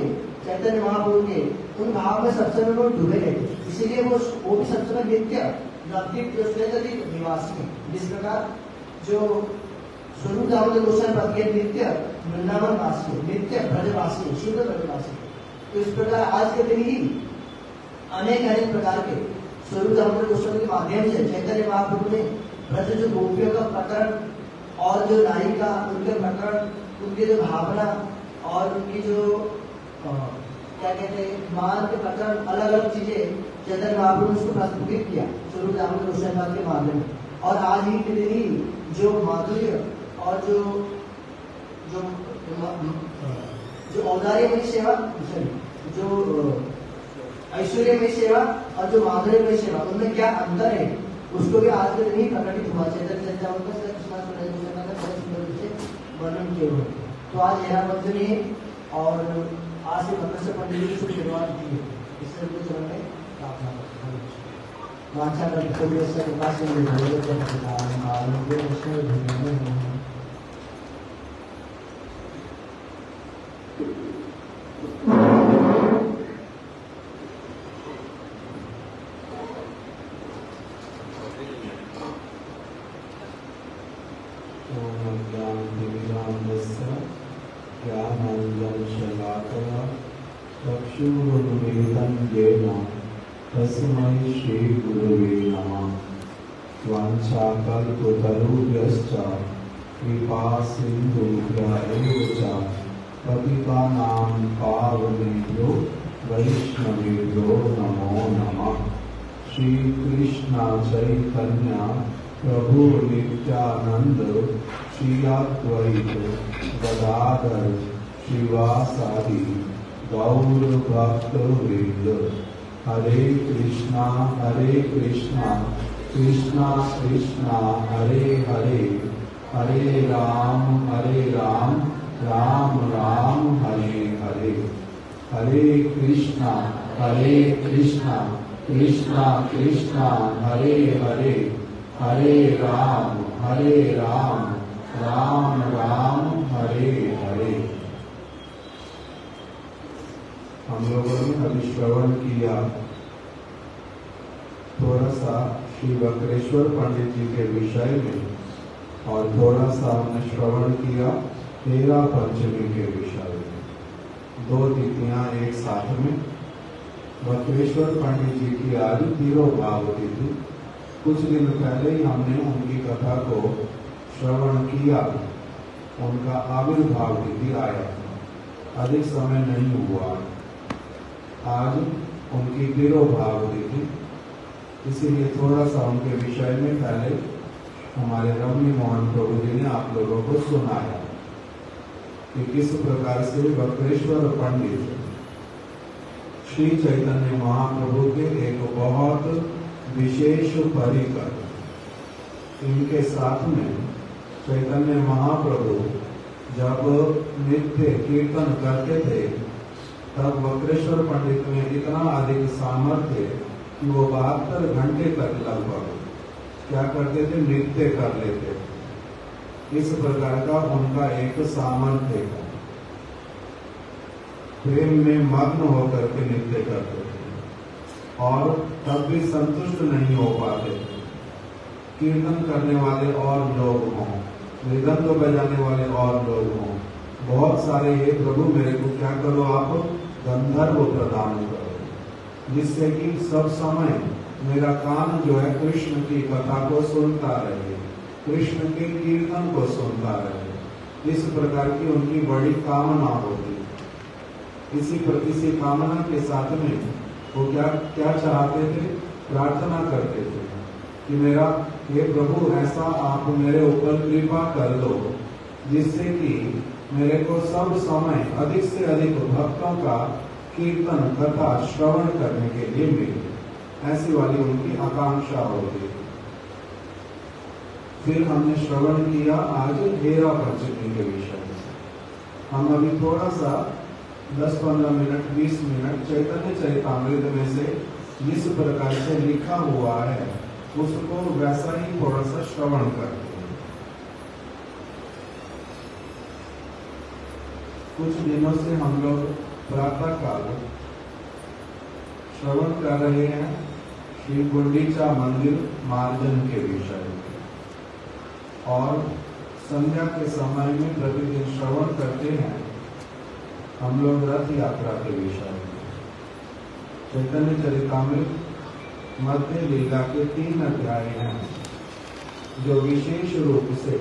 चैतन्य महाप्रभु के, उन भाव में सब समय वो डूबे रहते, इसीलिए वो भी सब समय नित्य नवद्वीप निवासी है। जिस प्रकार जो स्वरूप दामोदर गोस्वामी प्रति नित्य वृंदावन वासी है, नित्य ब्रजवासी है, शुद्ध ब्रजवासी है। तो इस प्रकार आज के दिन ही अनेक प्रकार के स्वरूप दामोदर गोस्वामी के माध्यम से चैतन्य महाप्रभु ने ब्रज जो गोपियों का प्रकरण और जो नायिका उनके प्रकरण, उनकी जो भावना और उनकी जो क्या कहते हैं मान के प्रकरण, अलग अलग चीजें चैतन्य महाप्रभु ने उसको प्रस्तुत किया स्वरूप दामोदर गोस्वामी के माध्यम में। और आज ही के दिन ही जो माधुर्य और जो औदार्यमय सेवा, जो ऐश्वर्यमय सेवा और जो माधुर्यमय सेवा, उनमें क्या अंतर है उसको भी आज के दिन ही प्रकटित हुआ। चैतन्य चरितामृत से वर्णन किए हुए। तो आज यह मंजूरी है और आज से भक्त से पंडित जी की शुरुआत की है। इससे कुछ चरण में प्रार्थना वाचा करते हुए सब प्रकाश में भगवत नाम आनंद कृष्ण भगवान तस्मै श्री गुरुवे नमः। वाञ्छाकल्पतरुभ्यश्च कृपा सिन्धुभ्य एव च पतितानां पावनेभ्यो वैष्णवेभ्यो नमो नमः। श्री कृष्ण चैतन्य प्रभु नित्यानंद श्री अद्वैत गदाधर श्रीवासादि गौर भक्त वृंद। हरे कृष्णा कृष्णा कृष्णा हरे हरे, हरे राम राम राम हरे हरे। हरे कृष्णा कृष्णा कृष्णा हरे हरे, हरे राम राम हरे हरे। हम लोगों ने अभी श्रवण किया थोड़ा सा श्री वक्रेश्वर पंडित जी के विषय में और थोड़ा सा हमने श्रवण किया हेरा पंचमी के विषय में। दो तिथियां एक साथ में। वक्रेश्वर पंडित जी की आज तिरोभाव तिथि। कुछ दिन पहले ही हमने उनकी कथा को श्रवण किया, उनका आविर्भाव तिथि आया, अधिक समय नहीं हुआ। आज उनकी तिरोभाव तिथि, इसीलिए थोड़ा सा उनके विषय में पहले हमारे रमणी मोहन प्रभु जी ने आप लोगों को सुनाया कि किस प्रकार से वक्रेश्वर पंडित श्री चैतन्य महाप्रभु के एक बहुत विशेष परिकर, इनके साथ में चैतन्य महाप्रभु जब नित्य कीर्तन करते थे तब वक्रेश्वर पंडित में इतना अधिक सामर्थ्य कि वो 72 घंटे तक लगभग क्या करते थे, नृत्य कर लेते थे। इस प्रकार का उनका एक सामर्थ्य था। प्रेम में मग्न होकर के नृत्य करते थे और तब भी संतुष्ट नहीं हो पाते थे। कीर्तन करने वाले और लोग हों, मृदंग बजाने वाले और लोग हों, बहुत सारे, हे प्रभु मेरे को क्या करो, आप गंधर्व प्रदान करो जिससे कि सब समय मेरा कान जो है कृष्ण की कथा को सुनता रहे, कृष्ण के कीर्तन को सुनता रहे। इस प्रकार की उनकी बड़ी कामना होती। इसी कामना के साथ में वो क्या चाहते थे, प्रार्थना करते थे कि मेरा हे प्रभु ऐसा आप मेरे ऊपर कृपा कर दो जिससे कि मेरे को सब समय अधिक से अधिक भक्तों का कीर्तन कथा श्रवण करने के लिए मिले। ऐसी वाली उनकी आकांक्षा होगी। फिर हमने श्रवण किया आज हेरा पंचमी के विषय में। हम अभी थोड़ा सा 10-15 मिनट 20 मिनट चैतन्य चरितामृत में से जिस प्रकार से लिखा हुआ है उसको वैसा ही थोड़ा सा श्रवण करते हैं। कुछ दिनों से हम लोग प्रातः काल श्रवण कर रहे हैं श्री गुंडीचा मंदिर मार्जन के विषय में, और संध्या के समय में प्रतिदिन श्रवण करते हैं हम लोग रथ यात्रा के विषय में। चैतन्य चरितामृत मध्य लीला के 3 अध्याय हैं जो विशेष रूप से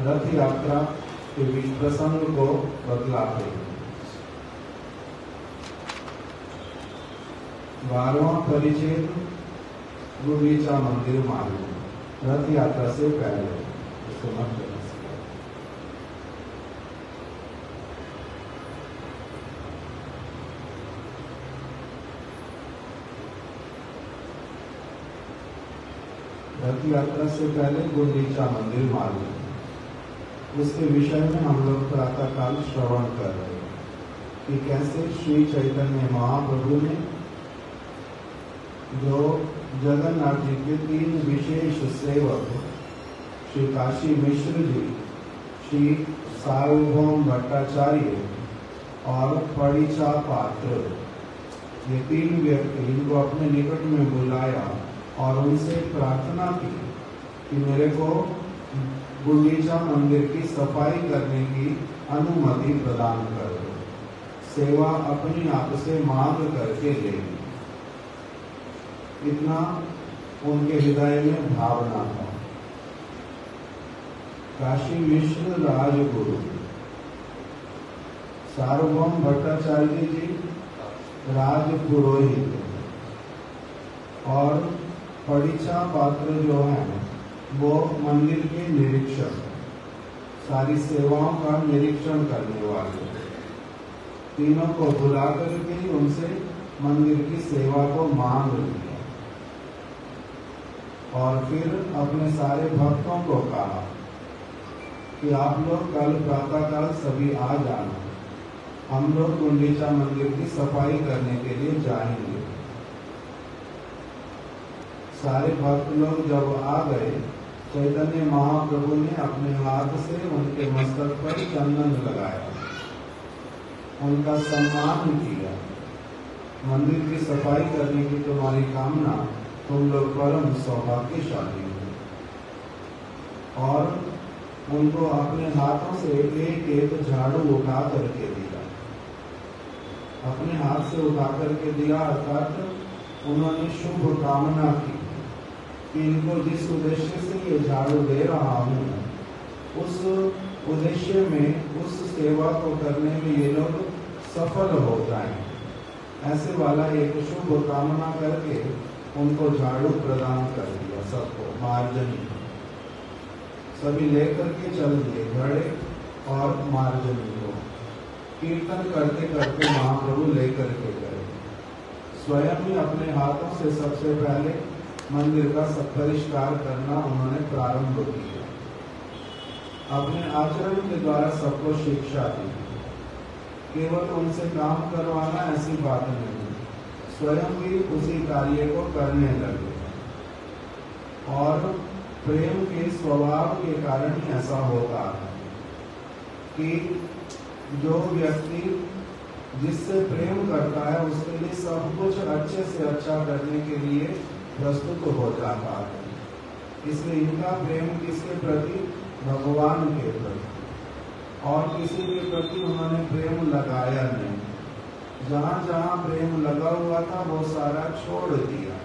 रथ यात्रा के प्रसंग को बतलाते हैं। 12वां परिच्छेद गुंडीचा मंदिर मार्ग रथ यात्रा से पहले इसको मत करना। रथ यात्रा से पहले गुंडीचा मंदिर मार्ग, उसके विषय में हम लोग प्रातः काल श्रवण कर रहे हैं कि कैसे श्री चैतन्य महाप्रभु ने जो जगन्नाथ जी के 3 विशेष सेवक श्री काशी मिश्र जी, श्री सार्वभौम भट्टाचार्य और परीक्षा पात्र, ये 3 व्यक्ति इनको अपने निकट में बुलाया और उनसे प्रार्थना की कि मेरे को गुंडीचा मंदिर की सफाई करने की अनुमति प्रदान कर दो, सेवा अपनी आप से मांग करके लेगी। इतना उनके हृदय में भावना था। काशी मिश्र राजगुरु, सार्वभौम भट्टाचार्य जी राज पुरोहित और परीक्षा पात्र जो है वो मंदिर के निरीक्षक, सारी सेवाओं का निरीक्षण करने वाले, तीनों को बुला करके उनसे मंदिर की सेवा को मांग लिया और फिर अपने सारे भक्तों को कहा कि आप लोग कल प्रातः काल सभी आ जाना, हम लोग गुंडीचा मंदिर की सफाई करने के लिए जाएंगे। सारे भक्त लोग जब आ गए, चैतन्य महाप्रभु ने अपने हाथ से उनके मस्तक पर चंदन लगाया, उनका सम्मान किया। मंदिर की सफाई करने की तुम्हारी कामना, तुम लोग परम सौभाग्यशाली हो। और उनको अपने हाथों से एक झाड़ू उठा करके दिया, अपने हाथ से उठा करके दिया, अर्थात उन्होंने शुभ कामना की कि इनको जिस उद्देश्य से ये झाड़ू दे रहा हूँ उस उद्देश्य में, उस सेवा को करने में ये लोग सफल हो जाएं। ऐसे वाला एक शुभ कामना करके उनको झाड़ू प्रदान कर दिया। सबको मार्जनी सभी लेकर के चल दिए, घड़े और मार्जनी को कीर्तन करते करते महाप्रभु लेकर के गए। स्वयं ही अपने हाथों से सबसे पहले मंदिर का परिष्कार करना उन्होंने प्रारंभ किया। अपने आचरण के द्वारा सबको शिक्षा दी। केवल उनसे काम करवाना ऐसी बात नहीं, स्वयं भी उसी कार्य को करने लगे और प्रेम के स्वभाव के कारण ही ऐसा होता है कि जो व्यक्ति जिससे प्रेम करता है उसके लिए सब कुछ अच्छे से अच्छा करने के लिए प्रस्तुत हो जाता है। इसलिए इनका प्रेम किसके प्रति? भगवान के प्रति, और किसी के प्रति उन्होंने प्रेम लगाया नहीं। जहाँ जहाँ प्रेम लगा हुआ था वो सारा छोड़ दिया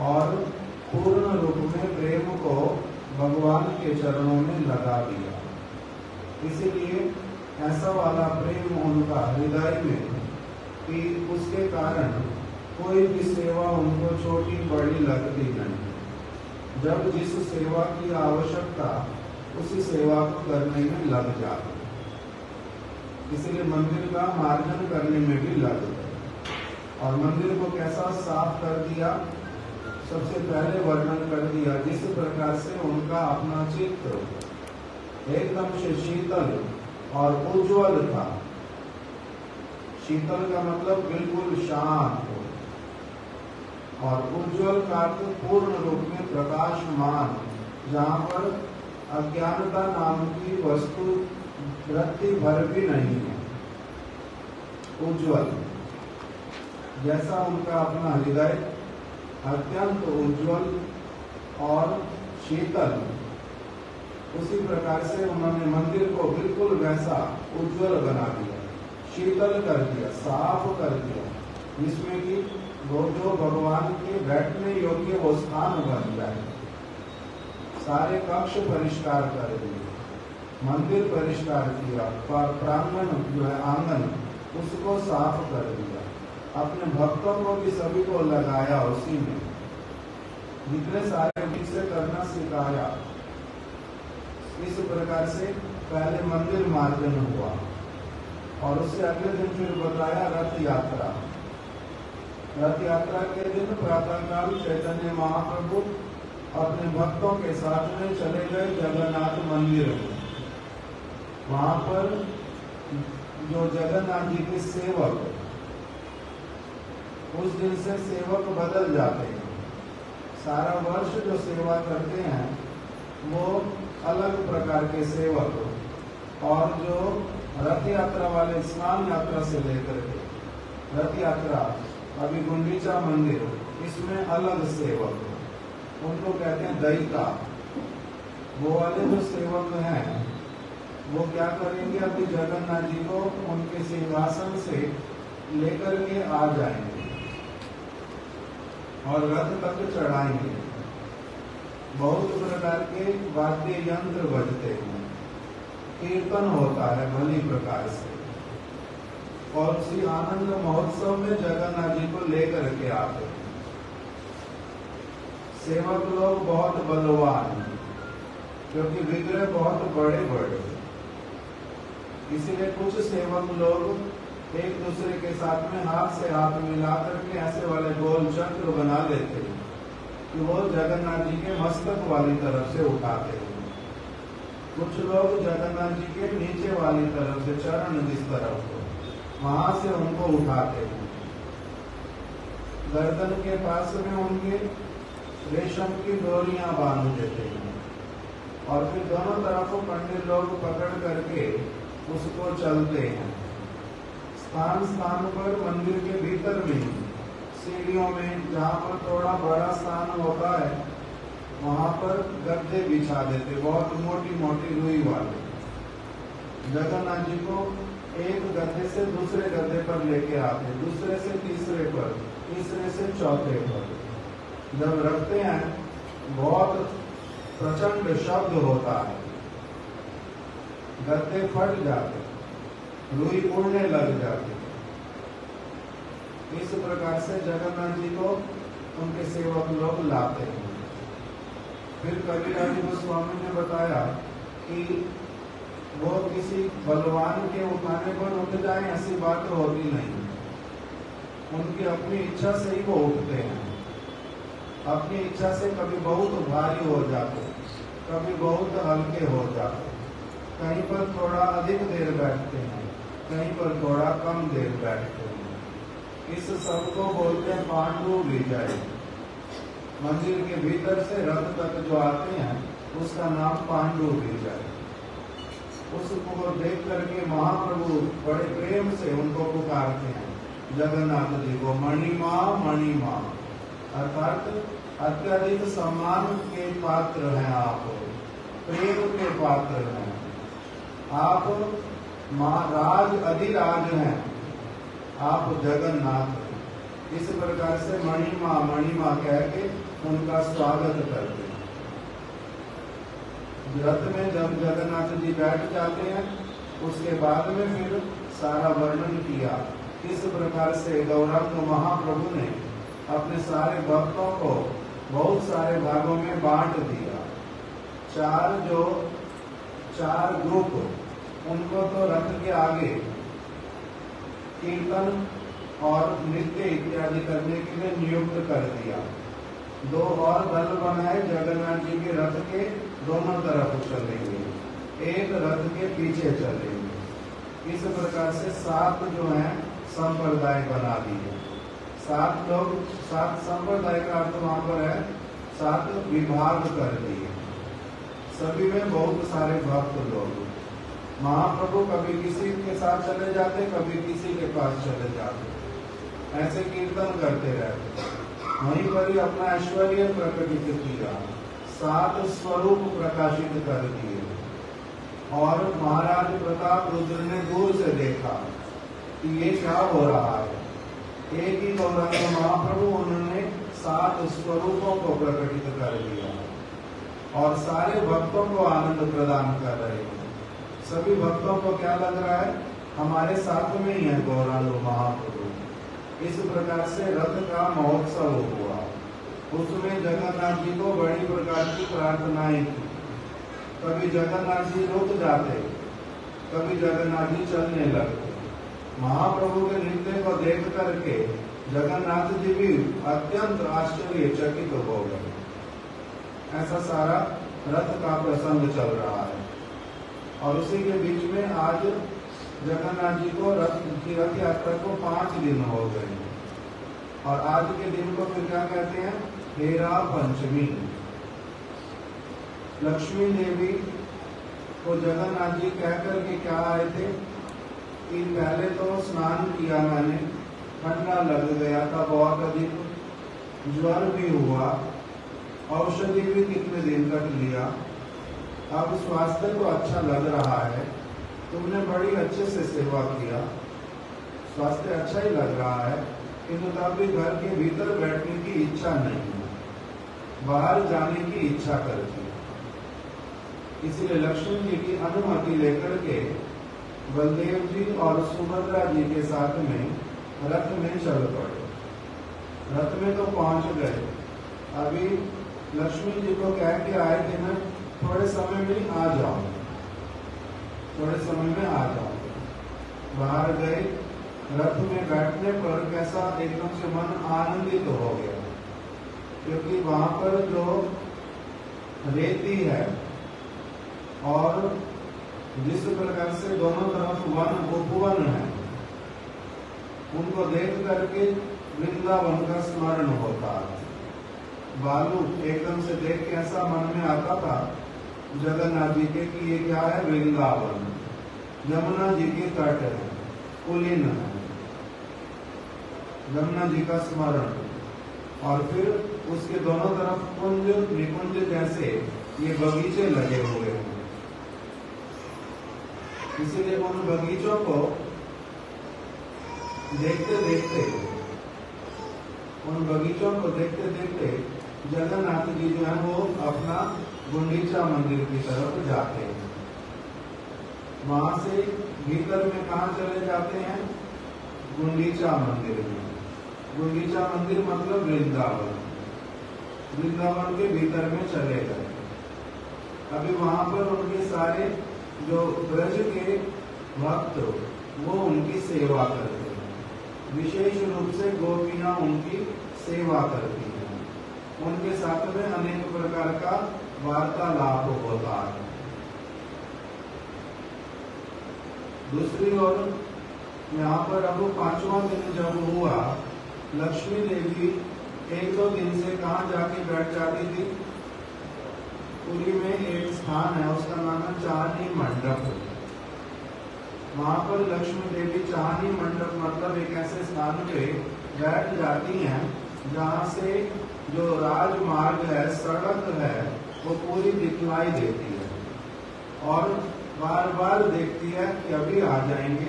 और पूर्ण रूप में प्रेम को भगवान के चरणों में लगा दिया। इसीलिए ऐसा वाला प्रेम उनका हृदय में कि उसके कारण कोई भी सेवा उनको छोटी बड़ी लगती नहीं। जब जिस सेवा की आवश्यकता उसी सेवा को करने में लग जाते, इसलिए मंदिर का मार्जन करने में भी लग गए। और मंदिर को कैसा साफ कर दिया, सबसे पहले वर्णन कर दिया जिस प्रकार से उनका अपना चित्र एकदम से शीतल और उज्जवल था। शीतल का मतलब बिल्कुल शांत, और उज्जवल का अर्थ पूर्ण रूप में प्रकाशमान, जहाँ पर अज्ञानता नाम की वस्तु रत्ती भर भी नहीं है। उज्जवल, जैसा उनका अपना हृदय अत्यंत उज्जवल और शीतल, उसी प्रकार से उन्होंने मंदिर को बिल्कुल वैसा उज्जवल बना दिया, शीतल कर दिया, साफ कर दिया, जिसमें कि वो जो भगवान के बैठने योग्य वो स्थान बन जाए। सारे कक्ष परिष्कार कर दिए, मंदिर परिष्कार किया, प्रांगण जो है आंगन उसको साफ कर दिया, अपने भक्तों को भी सभी को लगाया उसी में, जितने सारे विषय करना सिखाया। इस प्रकार से पहले मंदिर मार्जन हुआ और उससे अगले दिन फिर बताया रथ यात्रा। रथ यात्रा के दिन प्रातःकाल चैतन्य महाप्रभु अपने भक्तों के साथ में चले गए जगन्नाथ मंदिर में। वहां पर जो जगन्नाथ जी के सेवक, उस दिन से सेवक बदल जाते हैं। सारा वर्ष जो सेवा करते हैं वो अलग प्रकार के सेवक, और जो रथ यात्रा वाले स्नान यात्रा से लेकर के रथ यात्रा अभी गुंडीचा मंदिर, इसमें अलग सेवक, उनको कहते हैं दैता। वो वाले जो सेवक हैं वो क्या करेंगे, अभी जगन्नाथ जी को उनके सिंहासन से लेकर के आ जाएंगे और रथ तक चढ़ाएंगे। बहुत प्रकार के वाद्य यंत्र बजते हैं, कीर्तन होता है भली प्रकार से, और श्री आनंद महोत्सव में जगन्नाथ जी को लेकर के आते हैं। सेवक लोग बहुत बलवान, क्योंकि विग्रह बहुत बड़े बड़े, इसीलिए कुछ सेवक लोग एक दूसरे के साथ में हाथ से हाथ मिला करके ऐसे वाले गोल चक्र बना लेते हैं कि वो जगन्नाथ जी के मस्तक वाली तरफ से उठाते हैं। कुछ लोग जगन्नाथ जी के नीचे वाली तरफ से, चरण जिस तरफ हो, वहां से उनको उठाते हैं। गर्दन के पास में उनके रेशम की डोरियां बांध देते हैं और फिर दोनों तरफों पंडित लोग पकड़ करके उसको चलते हैं। स्थान स्थान पर मंदिर के भीतर में सीढ़ियों में जहाँ पर थोड़ा बड़ा स्थान होता है वहां पर गद्दे बिछा देते, बहुत मोटी मोटी रुई वाले। जगन्नाथ जी को एक गद्दे से दूसरे गद्दे पर लेके आते, दूसरे से तीसरे पर, तीसरे से चौथे पर। जब रखते हैं बहुत प्रचंड शब्द होता है, गद्दे फट जाते, रुई उड़ने लग जाती। इस प्रकार से जगन्नाथ जी को उनके सेवक लोग लाते हैं। फिर कबीराज गोस्वामी ने बताया कि वो किसी बलवान के उठाने पर उठ जाए ऐसी बात होती नहीं, उनकी अपनी इच्छा से ही वो उठते हैं। अपनी इच्छा से कभी बहुत भारी हो जाते, कभी बहुत हल्के हो जाते, कहीं पर थोड़ा अधिक देर बैठते हैं, कहीं पर थोड़ा कम देर बैठते हैं। इस सब को बोलते हैं पांडु विजय। मंदिर के भीतर से रथ तक जो आते हैं उसका नाम पांडु विजय। उसको देख करके महाप्रभु बड़े प्रेम से उनको पुकारते हैं, जगन्नाथ जी को मणिमा मणिमा, अर्थात अत्यधिक सम्मान के पात्र हैं आप, प्रेम के पात्र हैं आप, महाराज अधिराज हैं आप जगन्नाथ। इस प्रकार से मणिमा कह के उनका स्वागत करते हैं। रथ में जब जगन्नाथ जी बैठ जाते हैं उसके बाद में फिर सारा वर्णन किया किस प्रकार से गौरांग महाप्रभु ने अपने सारे भक्तों को बहुत सारे भागों में बांट दिया। चार ग्रुप, उनको तो रथ के आगे कीर्तन और नृत्य इत्यादि करने के लिए नियुक्त कर दिया। 2 और दल बनाए, जगन्नाथ जी के रथ के दोनों तरफ चलेंगे, एक रथ के पीछे चलेंगे। इस प्रकार से 7 जो है संप्रदाय बना दिए। 7 लोग, 7 संप्रदाय का अर्थ वहां पर है 7 विभाग कर दिए। सभी में बहुत सारे भक्त लोग। महाप्रभु कभी किसी के साथ चले जाते, कभी किसी के पास चले जाते, ऐसे कीर्तन करते रहते। वहीं पर ही अपना ऐश्वर्य प्रकटित किया, 7 स्वरूप प्रकाशित कर दिए। और महाराज प्रताप रुद्र ने दूर से देखा कि ये क्या हो रहा है। एक ही गौरांग महाप्रभु उन्होंने 7 स्वरूपों को प्रकटित कर दिया और सारे भक्तों को आनंद प्रदान कर रहे हैं। सभी भक्तों को क्या लग रहा है, हमारे साथ में ही है गौरांग महाप्रभु। इस प्रकार से रथ का महोत्सव हुआ। उसमें जगन्नाथ जी को बड़ी प्रकार की प्रार्थनाएं की। कभी जगन्नाथ जी रुक जाते, कभी जगन्नाथ जी चलने लगते। महाप्रभु के नृत्य को देख करके जगन्नाथ जी भी अत्यंत आश्चर्यचकित हो गए। ऐसा सारा रथ का प्रसंग चल रहा है। और उसी के बीच में आज जगन्नाथ जी को रथ यात्रा को 5 दिन हो गए। और आज के दिन को फिर क्या कहते हैं, हेरा पंचमी। लक्ष्मी देवी को जगन्नाथ जी कहकर के क्या आए थे कि पहले तो स्नान किया मैंने, ठंडा लग गया था बहुत अधिक, ज्वर भी हुआ, औषधि भी कितने दिन तक लिया, अब स्वास्थ्य तो अच्छा लग रहा है, तुमने बड़ी अच्छे से सेवा किया, स्वास्थ्य अच्छा ही लग रहा है, किंतु तब भी घर के भीतर बैठने की इच्छा नहीं है, बाहर जाने की इच्छा करती है। इसीलिए लक्ष्मण जी की अनुमति लेकर के बलदेव जी और सुभद्रा जी के साथ में रथ में चल पड़े। रथ में तो पहुंच गए। अभी लक्ष्मण जी को कह के आए थे मैं थोड़े समय में आ जाऊंगा, थोड़े समय में आ जाऊंगा। बाहर गए, रथ में बैठने पर कैसा एकदम से मन आनंदित हो गया, क्योंकि वहां पर जो रेती है और जिस प्रकार से दोनों तरफ वन उपवन है, उनको देख करके वृंदावन का स्मरण होता है। बालू एकदम से देख के ऐसा मन में आता था जगन्नाथ जी के कि ये क्या है, वृंदावन, यमुना जी के तट है, कुलीन है, यमुना जी का स्मरण। और फिर उसके दोनों तरफ कुंज निकुंज जैसे ये बगीचे लगे हुए हैं। इसीलिए उन बगीचों को देखते देखते, उन बगीचों को देखते देखते जगन्नाथ जी जो है वो अपना गुंडीचा मंदिर की तरफ जाते हैं। वहां से भीतर में कहा चले जाते हैं, गुंडीचा मंदिर में। गुंडीचा मंदिर मतलब वृंदावन, वृंदावन के भीतर में चले गए। अभी वहां पर उनके सारे जो ब्रज के भक्त वो उनकी सेवा करते हैं, विशेष रूप से गोपियां उनकी सेवा करती हैं। उनके साथ में अनेक प्रकार का वार्तालाप होता है। दूसरी ओर यहाँ पर अब 5वां दिन जब हुआ, लक्ष्मी देवी 1-2 दिन से कहाँ जाके बैठ जाती थी, पुरी में एक स्थान है, उसका नाम है चाहनी मंडप। वहां पर लक्ष्मी देवी चाहनी मंडप मतलब एक ऐसे स्थान पे बैठ जाती हैं जहाँ से जो राजमार्ग है, सड़क है, वो पूरी दिखलाई देती है और बार बार देखती है कि अभी आ जाएंगे,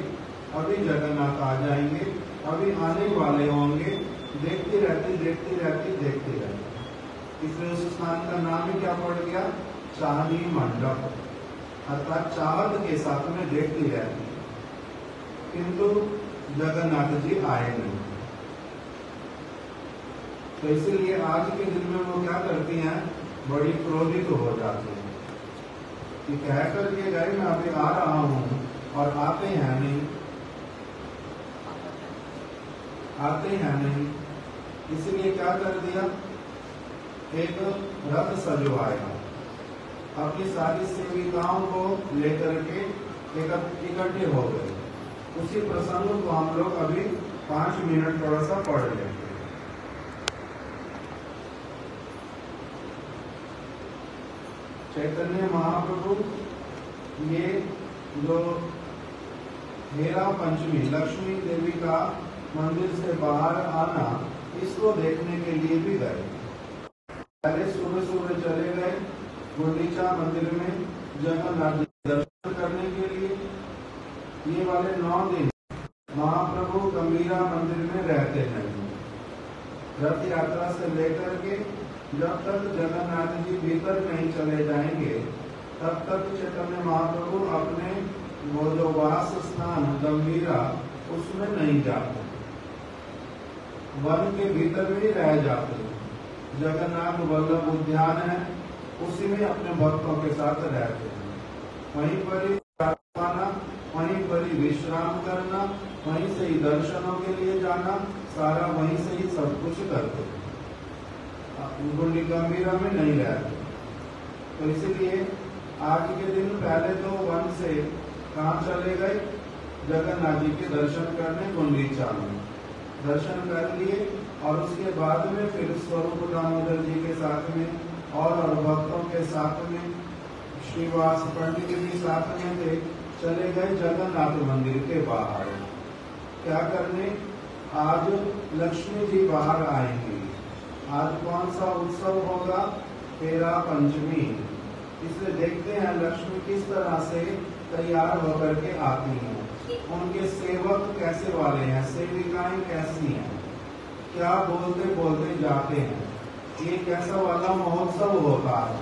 अभी जगन्नाथ आ जाएंगे, अभी आने वाले होंगे। देखती रहती देखती रहती देखती रहती। इसलिए उस स्थान का नाम ही क्या पड़ गया, चाहनी मंडप, अर्थात चाहत के साथ में देखती रहती। किंतु जगन्नाथ जी आए नहीं। तो इसीलिए आज के दिन में वो क्या करती हैं, बड़ी क्रोधित हो जाती हैं कि कह करके गए मैं अभी आ रहा हूं और आते हैं नहीं। आते हैं नहीं, इसलिए क्या कर दिया, एक रथ सजवाया, अपनी सारी सेविकाओं को लेकर के इकट्ठे हो गए। उसी प्रसंग को हम लोग अभी 5 मिनट थोड़ा सा पढ़ लेंगे। चैतन्य महाप्रभु ये जो हेरा पंचमी, लक्ष्मी देवी का मंदिर से बाहर आना, इसको देखने के लिए भी गए। पहले सुबह सुबह चले गए गुंडीचा मंदिर में जगन्नाथ दर्शन करने के लिए। ये वाले 9 दिन महाप्रभु गंभीरा मंदिर में रहते हैं। रथ यात्रा से लेकर के जब तक जगन्नाथ जी भीतर नहीं चले जाएंगे, तब तक चैतन्य महाप्रभु अपने वो जो वास स्थान गंभीरा उसमें नहीं जाते, वन के भीतर भी रह जाते। जगन्नाथ वल्लभ उद्यान है, उसी में अपने भक्तों के साथ रहते हैं। वहीं पर ही खाना, वहीं पर ही विश्राम करना, वहीं से ही दर्शनों के लिए जाना, सारा वहीं से ही सब कुछ करते हैं। गुंडी गंभीरा में नहीं रहते। तो इसलिए आज के दिन पहले तो वन से कहाँ चले गए, जगन्नाथ जी के दर्शन करने गुंडीचा में दर्शन कर लिए, और उसके बाद में फिर स्वरूप दामोदर जी के साथ में और भक्तों के साथ में, श्रीवास पंडित भी साथ में थे, चले गए जगन्नाथ मंदिर के बाहर। क्या करने, आज लक्ष्मी जी बाहर आएंगी। आज कौन सा उत्सव होगा, हेरा पंचमी। इसलिए देखते हैं लक्ष्मी किस तरह से तैयार होकर के आती हैं, उनके सेवक कैसे वाले हैं, सेविकाएं कैसी हैं, क्या बोलते बोलते जाते हैं, ये कैसा वाला महोत्सव होता है,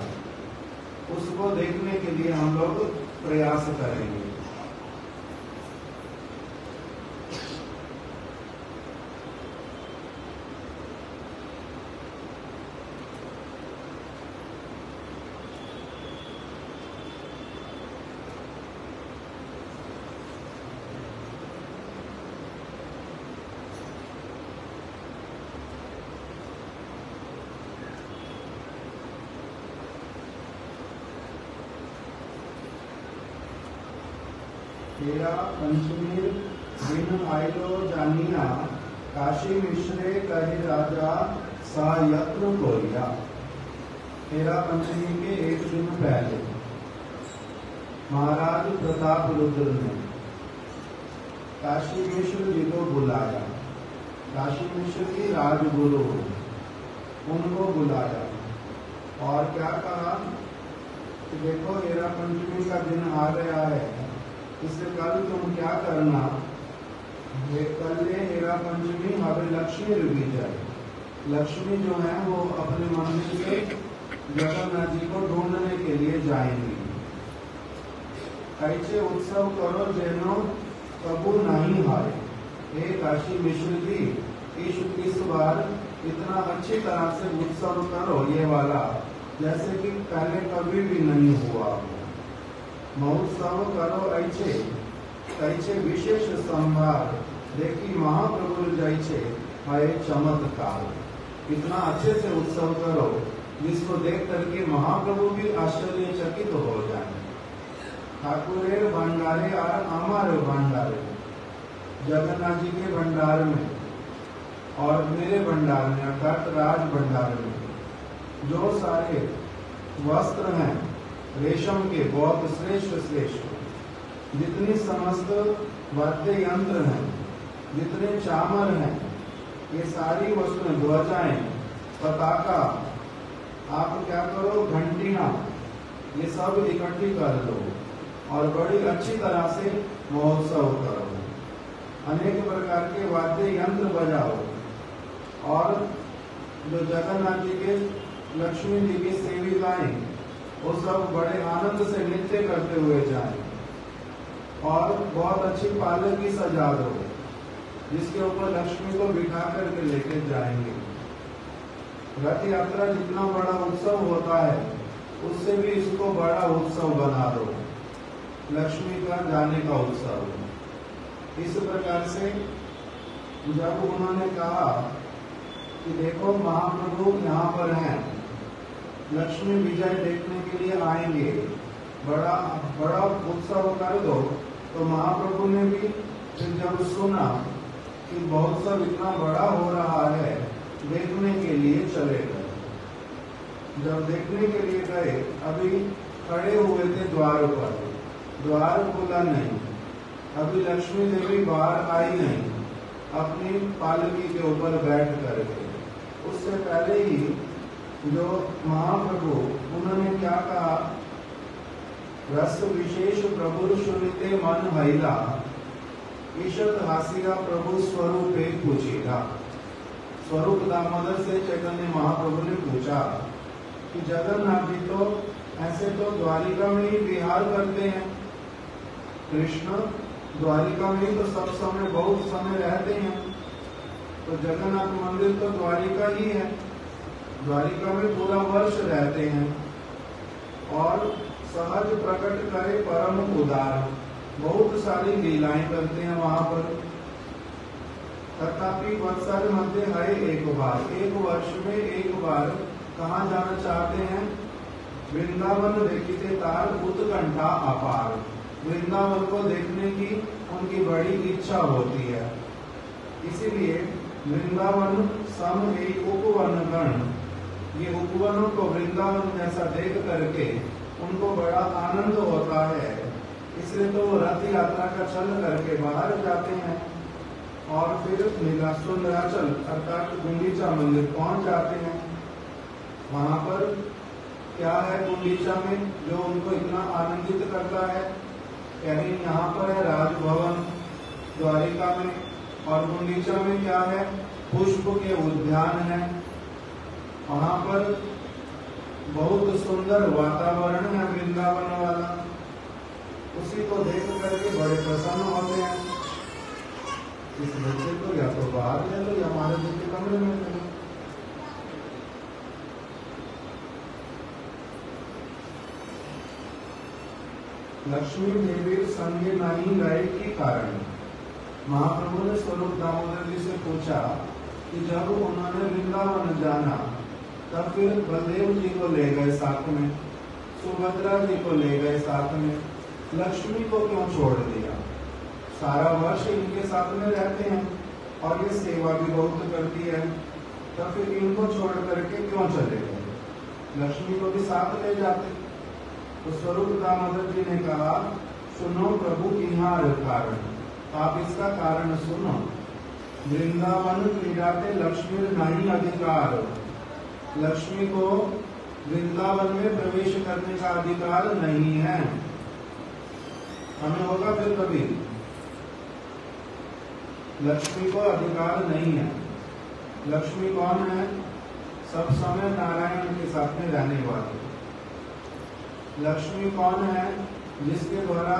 उसको देखने के लिए हम लोग प्रयास करेंगे। हेरा पंचमी दिन आयलो जानिया, काशी मिश्रे कहे राजा सा यत्न कोरिया। हेरा पंचमी के एक दिन पहले महाराज प्रताप रुद्र ने काशी मिश्र जी को बुलाया। काशी मिश्र जी राजगुरु, उनको बुलाया और क्या कहा कि देखो हेरा पंचमी का दिन आ गया है, इससे कल तुम क्या करना, कल हेरा पंचमी हमें लक्ष्मी रुकी जाए। लक्ष्मी जो है वो अपने मंदिर से जगन्नाथ जी को ढूंढने के लिए जाएंगी। ऐसे उत्सव करो जेनो कबू नहीं हारे। हे काशी मिश्र जी, इस बार इतना अच्छी तरह से उत्सव करो ये वाला, जैसे कि पहले कभी भी नहीं हुआ। महोत्सव करो ऐसे कैसे विशेष संभार, देखी महाप्रभु जैसे है चमत्कार। इतना अच्छे से उत्सव करो जिसको देख करके महाप्रभु भी आश्चर्यचकित हो जाए। ठाकुरेर भंडारे और हमारे भंडारे, जगन्नाथ जी के भंडार में और मेरे भंडार में अर्थात राज भंडार में जो सारे वस्त्र हैं रेशम के, बहुत श्रेष्ठ श्रेष्ठ, जितनी समस्त वाद्य यंत्र हैं, जितने चामर हैं, ये सारी वस्तुएं, ध्वजाएं, पताका, आप क्या करो, घंटियां, ये सब इकट्ठी कर लो और बड़ी अच्छी तरह से महोत्सव करो। अनेक प्रकार के वाद्य यंत्र बजाओ और जो जगन्नाथ जी के, लक्ष्मी जी की सेविकाएं, वो सब बड़े आनंद से नृत्य करते हुए जाएं और बहुत अच्छी पालकी सजा दो जिसके ऊपर लक्ष्मी को बिठा करके लेके जाएंगे। रथ यात्रा जितना बड़ा उत्सव होता है उससे भी इसको बड़ा उत्सव बना दो, लक्ष्मी का जाने का उत्सव। इस प्रकार से जब उन्होंने कहा कि देखो महाप्रभु यहाँ पर हैं, लक्ष्मी विजय देखने के लिए आएंगे, बड़ा बड़ा उत्सव कर दो, तो महाप्रभु ने भी फिर जब सुना कि महोत्सव इतना बड़ा हो रहा है, देखने के लिए चले गए। जब देखने के लिए गए, अभी खड़े हुए थे द्वार पर, द्वार खुला नहीं, अभी लक्ष्मी देवी बाहर आई नहीं, अपनी पालकी के ऊपर बैठ करके। उससे पहले ही जो महाप्रभु, उन्होंने क्या कहा, रस विशेष प्रभु सुनिते मन हैला, ईशत हासिया प्रभु स्वरूपे पूछेगा। स्वरूप दामोदर से चैतन्य महाप्रभु ने पूछा कि जगन्नाथ जी तो ऐसे तो द्वारिका में ही विहार करते हैं, कृष्ण द्वारिका में ही तो सब समय बहुत समय रहते हैं, तो जगन्नाथ मंदिर तो द्वारिका ही है, द्वारिका में पूरा वर्ष रहते हैं और सहज प्रकट करे परम उदार, बहुत सारी लीलाएं करते हैं वहां पर। तथापि वत्सर मध्य है एक बार, एक वर्ष में एक बार कहाँ जाना चाहते हैं, वृंदावन देखते तार उत्कंठा अपार, वृंदावन को देखने की उनकी बड़ी इच्छा होती है। इसीलिए वृंदावन सम एक उपवन गण, ये उपवनों को वृंदावन जैसा देख करके उनको बड़ा आनंद होता है, इसलिए तो वो रथ यात्रा का चल करके बाहर जाते हैं और फिर नीलाचल अर्थात गुंडीचा मंदिर पहुंच जाते हैं। वहां पर क्या है गुंडीचा में जो उनको इतना आनंदित करता है, कहीं यहाँ पर है राजभवन द्वारिका में, और गुंडीचा में क्या है, पुष्प के उद्यान है, वहां पर बहुत सुंदर वातावरण है वृंदावन वाला, उसी को देख करके बड़े प्रसन्न होते हैं। इस बच्चे को या तो बाहर ले लो या हमारे बच्चे कमरे में ले लो। लक्ष्मी देवी संगे नहीं गए के कारण महाप्रभु ने स्वरूप दामोदर जी से पूछा कि जब उन्होंने वृंदावन जाना तब फिर बलदेव जी को ले गए साथ में, सुभद्रा जी को ले गए साथ में, लक्ष्मी को क्यों छोड़ दिया? सारा वर्ष इनके साथ में रहते हैं और ये सेवा भी बहुत करती है, तब फिर इनको छोड़ करके क्यों चले गए? लक्ष्मी को भी साथ ले जाते। तो स्वरूप दामोदर जी ने कहा, सुनो प्रभु इहार कारण, आप इसका कारण सुनो। वृंदावन क्रीडाते लक्ष्मी नहीं अधिकार, लक्ष्मी को वृंदावन में प्रवेश करने का अधिकार नहीं है। हमें होगा फिर कभी, लक्ष्मी को अधिकार नहीं है। लक्ष्मी कौन है? सब समय नारायण के साथ में रहने वाले। लक्ष्मी कौन है? जिसके द्वारा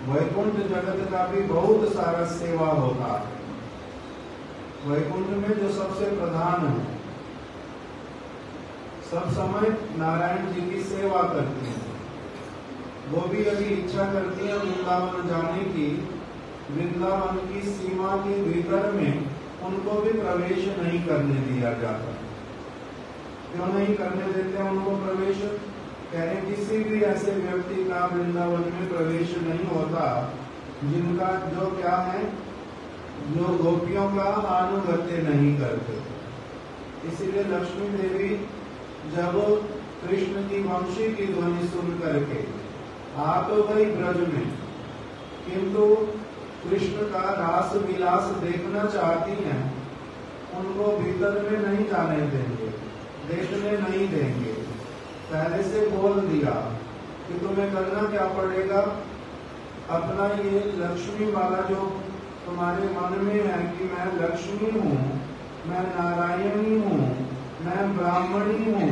वैकुंठ जगत का भी बहुत सारा सेवा होता है। वैकुंठ में जो सबसे प्रधान है, सब समय नारायण जी की सेवा करती है, वो भी यदि इच्छा करती है वृंदावन जाने की, वृंदावन की सीमा के भीतर में उनको भी प्रवेश नहीं करने दिया जाता। क्यों नहीं करने देते उनको प्रवेश? कह रहे किसी भी ऐसे व्यक्ति का वृंदावन में प्रवेश नहीं होता जिनका जो क्या है, जो गोपियों का अनुगत्य नहीं करते। इसीलिए लक्ष्मी देवी जब कृष्ण की वंशी की ध्वनि सुन करके आ तो गई ब्रज में, किंतु कृष्ण का रास विलास देखना चाहती हैं, उनको भीतर में नहीं जाने देंगे, देखने नहीं देंगे। पहले से बोल दिया कि तुम्हें करना क्या पड़ेगा, अपना ये लक्ष्मी वाला जो तुम्हारे मन में है कि मैं लक्ष्मी हूँ, मैं नारायणी हूँ, मैं ब्राह्मणी हूँ,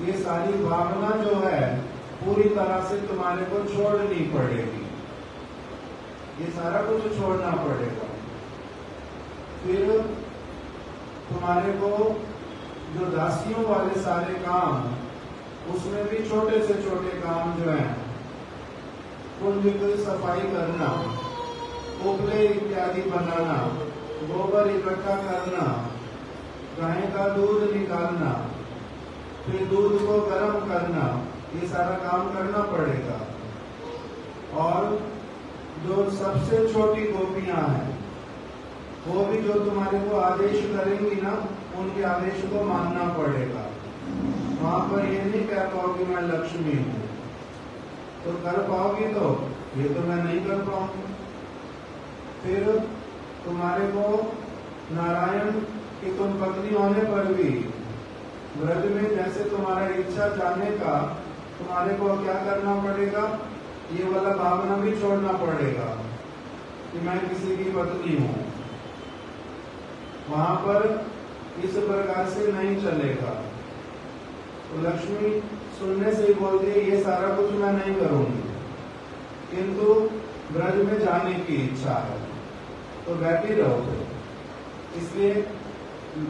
ये सारी भावना जो है पूरी तरह से तुम्हारे को छोड़नी पड़ेगी। ये सारा कुछ छोड़ना पड़ेगा। फिर तुम्हारे को जो दासियों वाले सारे काम, उसमें भी छोटे से छोटे काम जो है, कुंज की सफाई करना, उपले इत्यादि बनाना, गोबर इकट्ठा करना, गाय का दूध निकालना, फिर दूध को गर्म करना, ये सारा काम करना पड़ेगा। और जो सबसे छोटी गोपियां हैं वो भी जो तुम्हारे को आदेश करेंगी ना, उनके आदेश को मानना पड़ेगा। वहां पर ये नहीं कह पाओगी मैं लक्ष्मी हूँ, तो कर पाओगी तो ये तो मैं नहीं कर पाऊंगी। फिर तुम्हारे को नारायण की तुम पत्नी होने पर भी व्रत में जैसे तुम्हारा इच्छा जाने का, तुम्हारे को क्या करना पड़ेगा, ये वाला भावना भी छोड़ना पड़ेगा कि मैं किसी की पत्नी हूँ। वहां पर इस प्रकार से नहीं चलेगा। तो लक्ष्मी सुनने से ही बोलती है ये सारा कुछ मैं नहीं करूंगी, किंतु ब्रज में जाने की इच्छा है तो बैठी रहो। इसलिए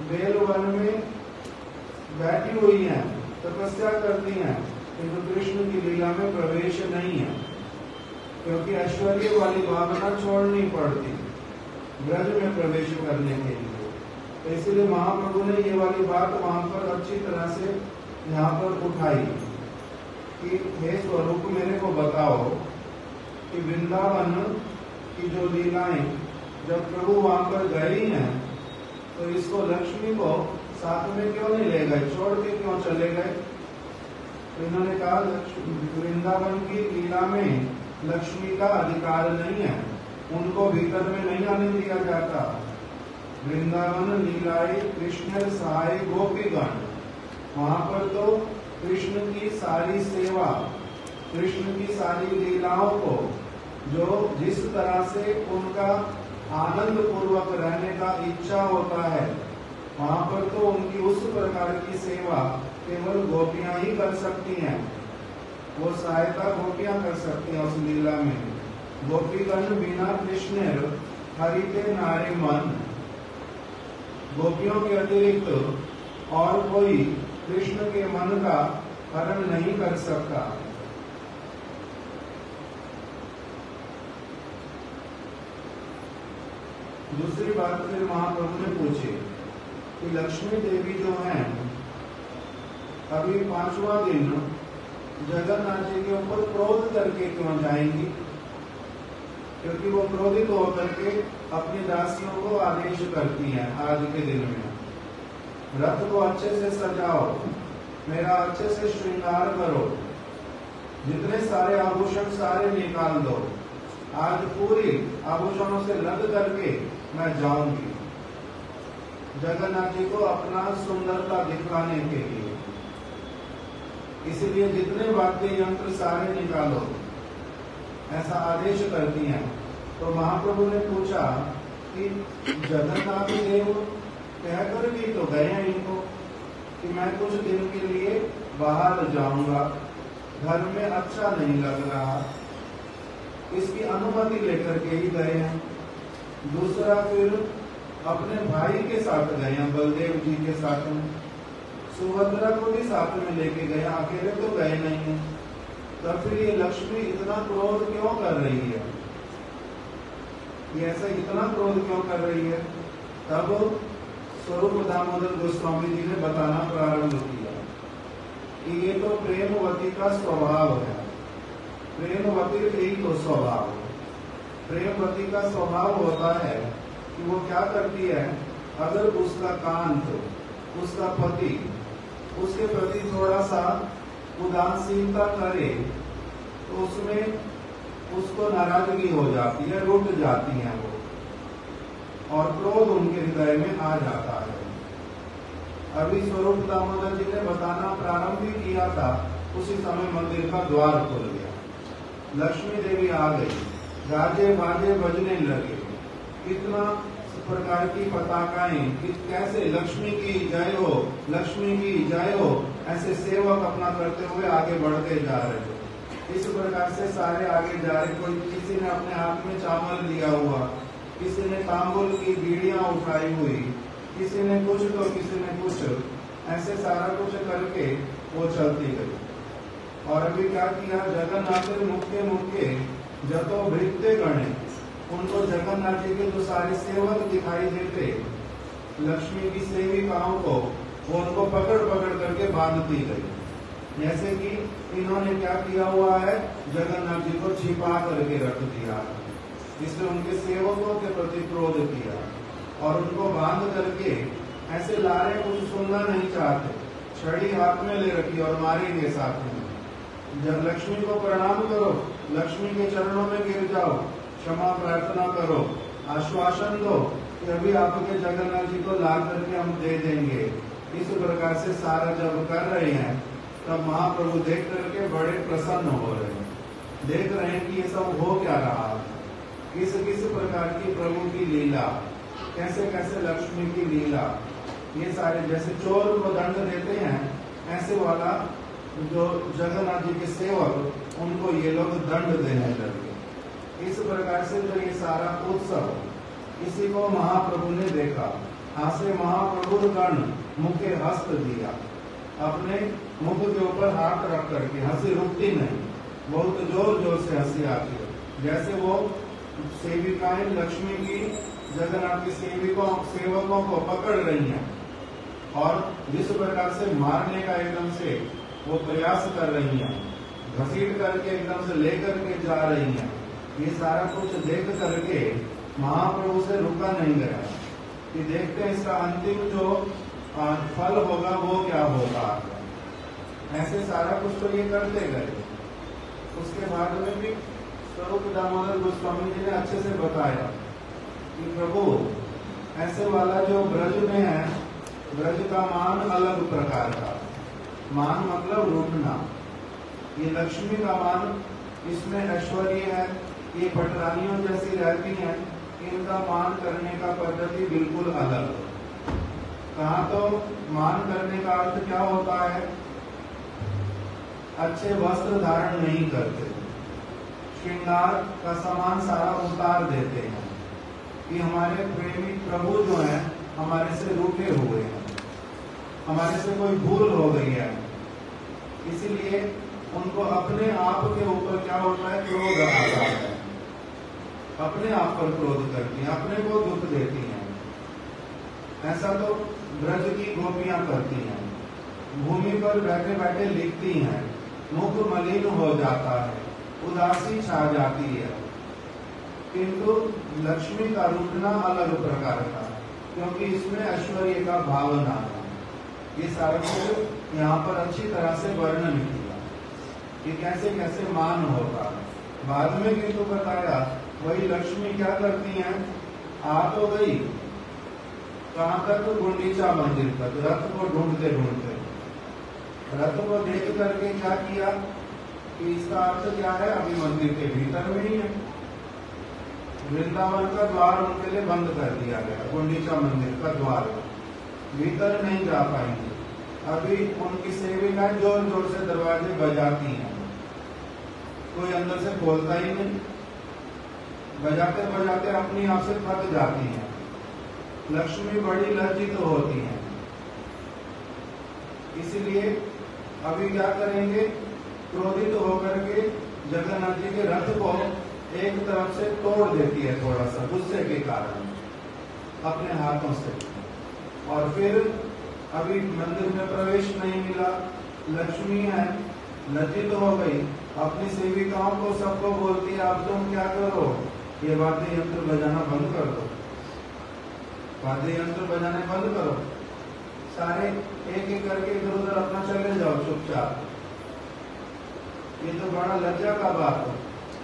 बेल वन में बैठी हुई हैं, तपस्या करती हैं, किंतु कृष्ण की लीला में प्रवेश नहीं है, क्योंकि ऐश्वर्य वाली भावना छोड़नी पड़ती ब्रज में प्रवेश करने के लिए। तो इसलिए महाप्रभु ने ये वाली बात वहां पर अच्छी तरह से यहाँ पर उठाई कि हे स्वरूप मेरे को बताओ कि वृंदावन की जो लीलाएं जब प्रभु वहां पर गई हैं, तो इसको लक्ष्मी को साथ में क्यों नहीं ले गए, छोड़ के क्यों चले गए। तो इन्होंने कहा वृंदावन की लीला में लक्ष्मी का अधिकार नहीं है, उनको भीतर में नहीं आने दिया जाता। वृंदावन लीलाए कृष्ण सहाय गोपीगण, वहां पर तो कृष्ण की सारी सेवा, कृष्ण की सारी लीलाओं को जो जिस तरह से उनका आनंद पूर्वक रहने का इच्छा होता है, वहां पर तो उनकी उस प्रकार की सेवा केवल गोपियां ही कर सकती हैं। वो सहायता गोपियां कर सकती हैं उस लीला में। गोपीगण बिना कृष्ण हरिते नारी मन, गोपियों के अतिरिक्त और कोई कृष्ण के मन का हरण नहीं कर सकता। दूसरी बात फिर महाप्रभु ने पूछी कि लक्ष्मी देवी जो हैं, अभी 5वां दिन जगन्नाथ जी के ऊपर क्रोध करके क्यों जाएंगी, क्योंकि वो क्रोधित होकर के अपनी दासियों को आदेश करती हैं आज के दिन में, रथ को अच्छे से सजाओ, मेरा अच्छे से श्रृंगार करो, जितने सारे आभूषण सारे निकाल दो, आज पूरी आभूषणों से लद करके मैं जाऊंगी जगन्नाथ जी को अपना सुंदरता दिखाने के लिए। इसलिए जितने वाद्य यंत्र सारे निकालो, ऐसा आदेश करती हैं। तो महाप्रभु ने पूछा कि जगन्नाथ देव कहकर भी तो गए हैं इनको कि मैं कुछ दिन के लिए बाहर जाऊंगा, घर में अच्छा नहीं लग रहा, इसकी अनुमति लेकर के ही गए हैं। दूसरा फिर अपने भाई के साथ गए हैं, बलदेव जी के साथ में, सुभद्रा को भी साथ में लेके गए, अकेले तो गए नहीं है। तब फिर ये लक्ष्मी इतना क्रोध क्यों कर रही है, ये ऐसा इतना क्रोध क्यों कर रही है। तब स्वरूप दामोदर गोस्वामी जी ने बताना प्रारंभ किया कि ये तो प्रेमवती का स्वभाव है। प्रेमवती यही तो स्वभाव है। प्रेमवती का स्वभाव होता है कि वो क्या करती है, अगर उसका कांत, उसका पति उसके प्रति थोड़ा सा उदासीनता करे तो उसमें उसको नाराजगी हो जाती है, रुठ जाती है वो, और क्रोध उनके हृदय में आ जाता है। अभी स्वरूप दामोदर जी ने बताना प्रारंभ भी किया था, उसी समय मंदिर का द्वार खुल गया, लक्ष्मी देवी आ गई, गाजे बाजे बजने लगे, कितना प्रकार की पताकाएं, कैसे लक्ष्मी की जय हो, लक्ष्मी की जय हो, ऐसे सेवक अपना करते हुए आगे बढ़ते जा रहे। इस प्रकार से सारे आगे जा रहे। कोई किसी ने अपने हाथ में चावल लिया हुआ, किसी ने तांबुल की बीड़ियां उठाई हुई, किसी ने कुछ तो किसी ने कुछ, ऐसे सारा कुछ करके वो चलती गई। और अभी क्या किया, जगन्नाथ मुख्य मुख्य जतो भृत्य गणे, उनको जगन्नाथ जी के जो सारे सेवक दिखाई देते, लक्ष्मी की सेविकाओं को वो उनको पकड़ पकड़ करके बांधती गई। जैसे कि इन्होंने क्या किया हुआ है, जगन्नाथ जी को छिपा करके रख दिया, इसलिए उनके सेवकों के प्रति क्रोध किया और उनको बांध करके ऐसे ला रहे, कुछ सुनना नहीं चाहते, छड़ी हाथ में ले रखी और मारेंगे साथ में। जब लक्ष्मी को प्रणाम करो, लक्ष्मी के चरणों में गिर जाओ, क्षमा प्रार्थना करो, आश्वासन दो कि अभी आपके जगन्नाथ जी को ला करके हम दे देंगे। इस प्रकार से सारा जब कर रहे हैं, तब महाप्रभु देख करके बड़े प्रसन्न हो रहे हैं, देख रहे हैं कि ये सब हो क्या रहा है, किस किस प्रकार की प्रभु की लीला, कैसे कैसे लक्ष्मी की लीला। ये सारे जैसे चोर को दंड देते हैं, ऐसे वाला जो जगन्नाथ जी के सेवक, उनको ये लोग दंड देने लगे। इस प्रकार से जो ये सारा उत्सव, इसी को महाप्रभु ने देखा। हासे महाप्रभु गण मुखे हस्त दिया, अपने मुख के ऊपर हाथ रख करके, हंसी रुकती नहीं, बहुत जोर जोर से हंसी आती है। जैसे वो सेविकाएं लक्ष्मी की जगन्नाथ के सेवकों को पकड़ रही हैं और जिस प्रकार से मारने का एकदम से वो प्रयास कर रही हैं, घसीट करके एकदम से लेकर के जा रही हैं, ये सारा कुछ देख करके महाप्रभु से रुका नहीं गया कि देखते हैं इसका अंतिम जो फल होगा वो क्या होगा। ऐसे सारा कुछ तो ये करते गए। उसके बाद में भी स्वरूप दामोदर गोस्वामी जी ने अच्छे से बताया कि प्रभु ऐसे वाला जो ब्रज में है, ब्रज का मान अलग प्रकार का, मान मतलब रूठना। ये लक्ष्मी का मान, इसमें ऐश्वर्य है, ये पटरानियों जैसी रहती हैं, इनका मान करने का पद्धति बिल्कुल अलग है। कहाँ तो मान करने का अर्थ क्या होता है, अच्छे वस्त्र धारण नहीं करते, श्रृंगार का सामान सारा उतार देते हैं कि हमारे प्रेमी प्रभु जो हैं हमारे से रूठे हुए हैं, हमारे से कोई भूल हो गई है, इसीलिए उनको अपने आप के ऊपर क्या होता है, क्रोध आता है, अपने आप पर क्रोध करती हैं, अपने को दुख देती हैं। ऐसा तो ब्रज की गोपियां करती हैं, भूमि पर बैठे बैठे लिखती हैं, मुख मलिन हो जाता है, उदासी छा जाती है। किंतु लक्ष्मी का रूठना अलग प्रकार का, क्योंकि इसमें ऐश्वर्य का भावना है। ये सारा कुछ यहाँ पर अच्छी तरह से वर्णन किया कि कैसे कैसे मान होता है। बाद में किंतु बताया वही लक्ष्मी क्या करती हैं, आ तो गई कहाँ तक, गुंडीचा मंदिर तक, रथ को ढूंढते ढूंढते, रथ को देख करके क्या किया कि इसका अर्थ क्या है, अभी मंदिर के भीतर में ही है। वृंदावन का द्वार उनके लिए बंद कर दिया गया, गुंडीचा मंदिर का द्वार, भीतर नहीं जा पाएंगे। अभी उनकी सेविकाएं जोर जोर से दरवाजे बजाती हैं, कोई अंदर से खोलता ही नहीं, बजाते बजाते अपनी आप से थक जाती हैं। लक्ष्मी बड़ी लज्जित होती हैं, इसीलिए अभी क्या करेंगे, क्रोधित होकर के जगन्नाथ जी के रथ को एक तरफ से तोड़ देती है, थोड़ा सा गुस्से के कारण अपने हाथों से। और फिर अभी मंदिर में प्रवेश नहीं मिला, लक्ष्मी है लज्जित हो गई, अपनी सेविकाओं को सबको बोलती है, अब तुम क्या करो, ये वाद्य यंत्र बजाना बंद कर दो, वाद्य यंत्र बजाने बंद करो, सारे एक एक करके इधर उधर अपना चले जाओ चुपचाप। ये तो बड़ा लज्जा का बात है,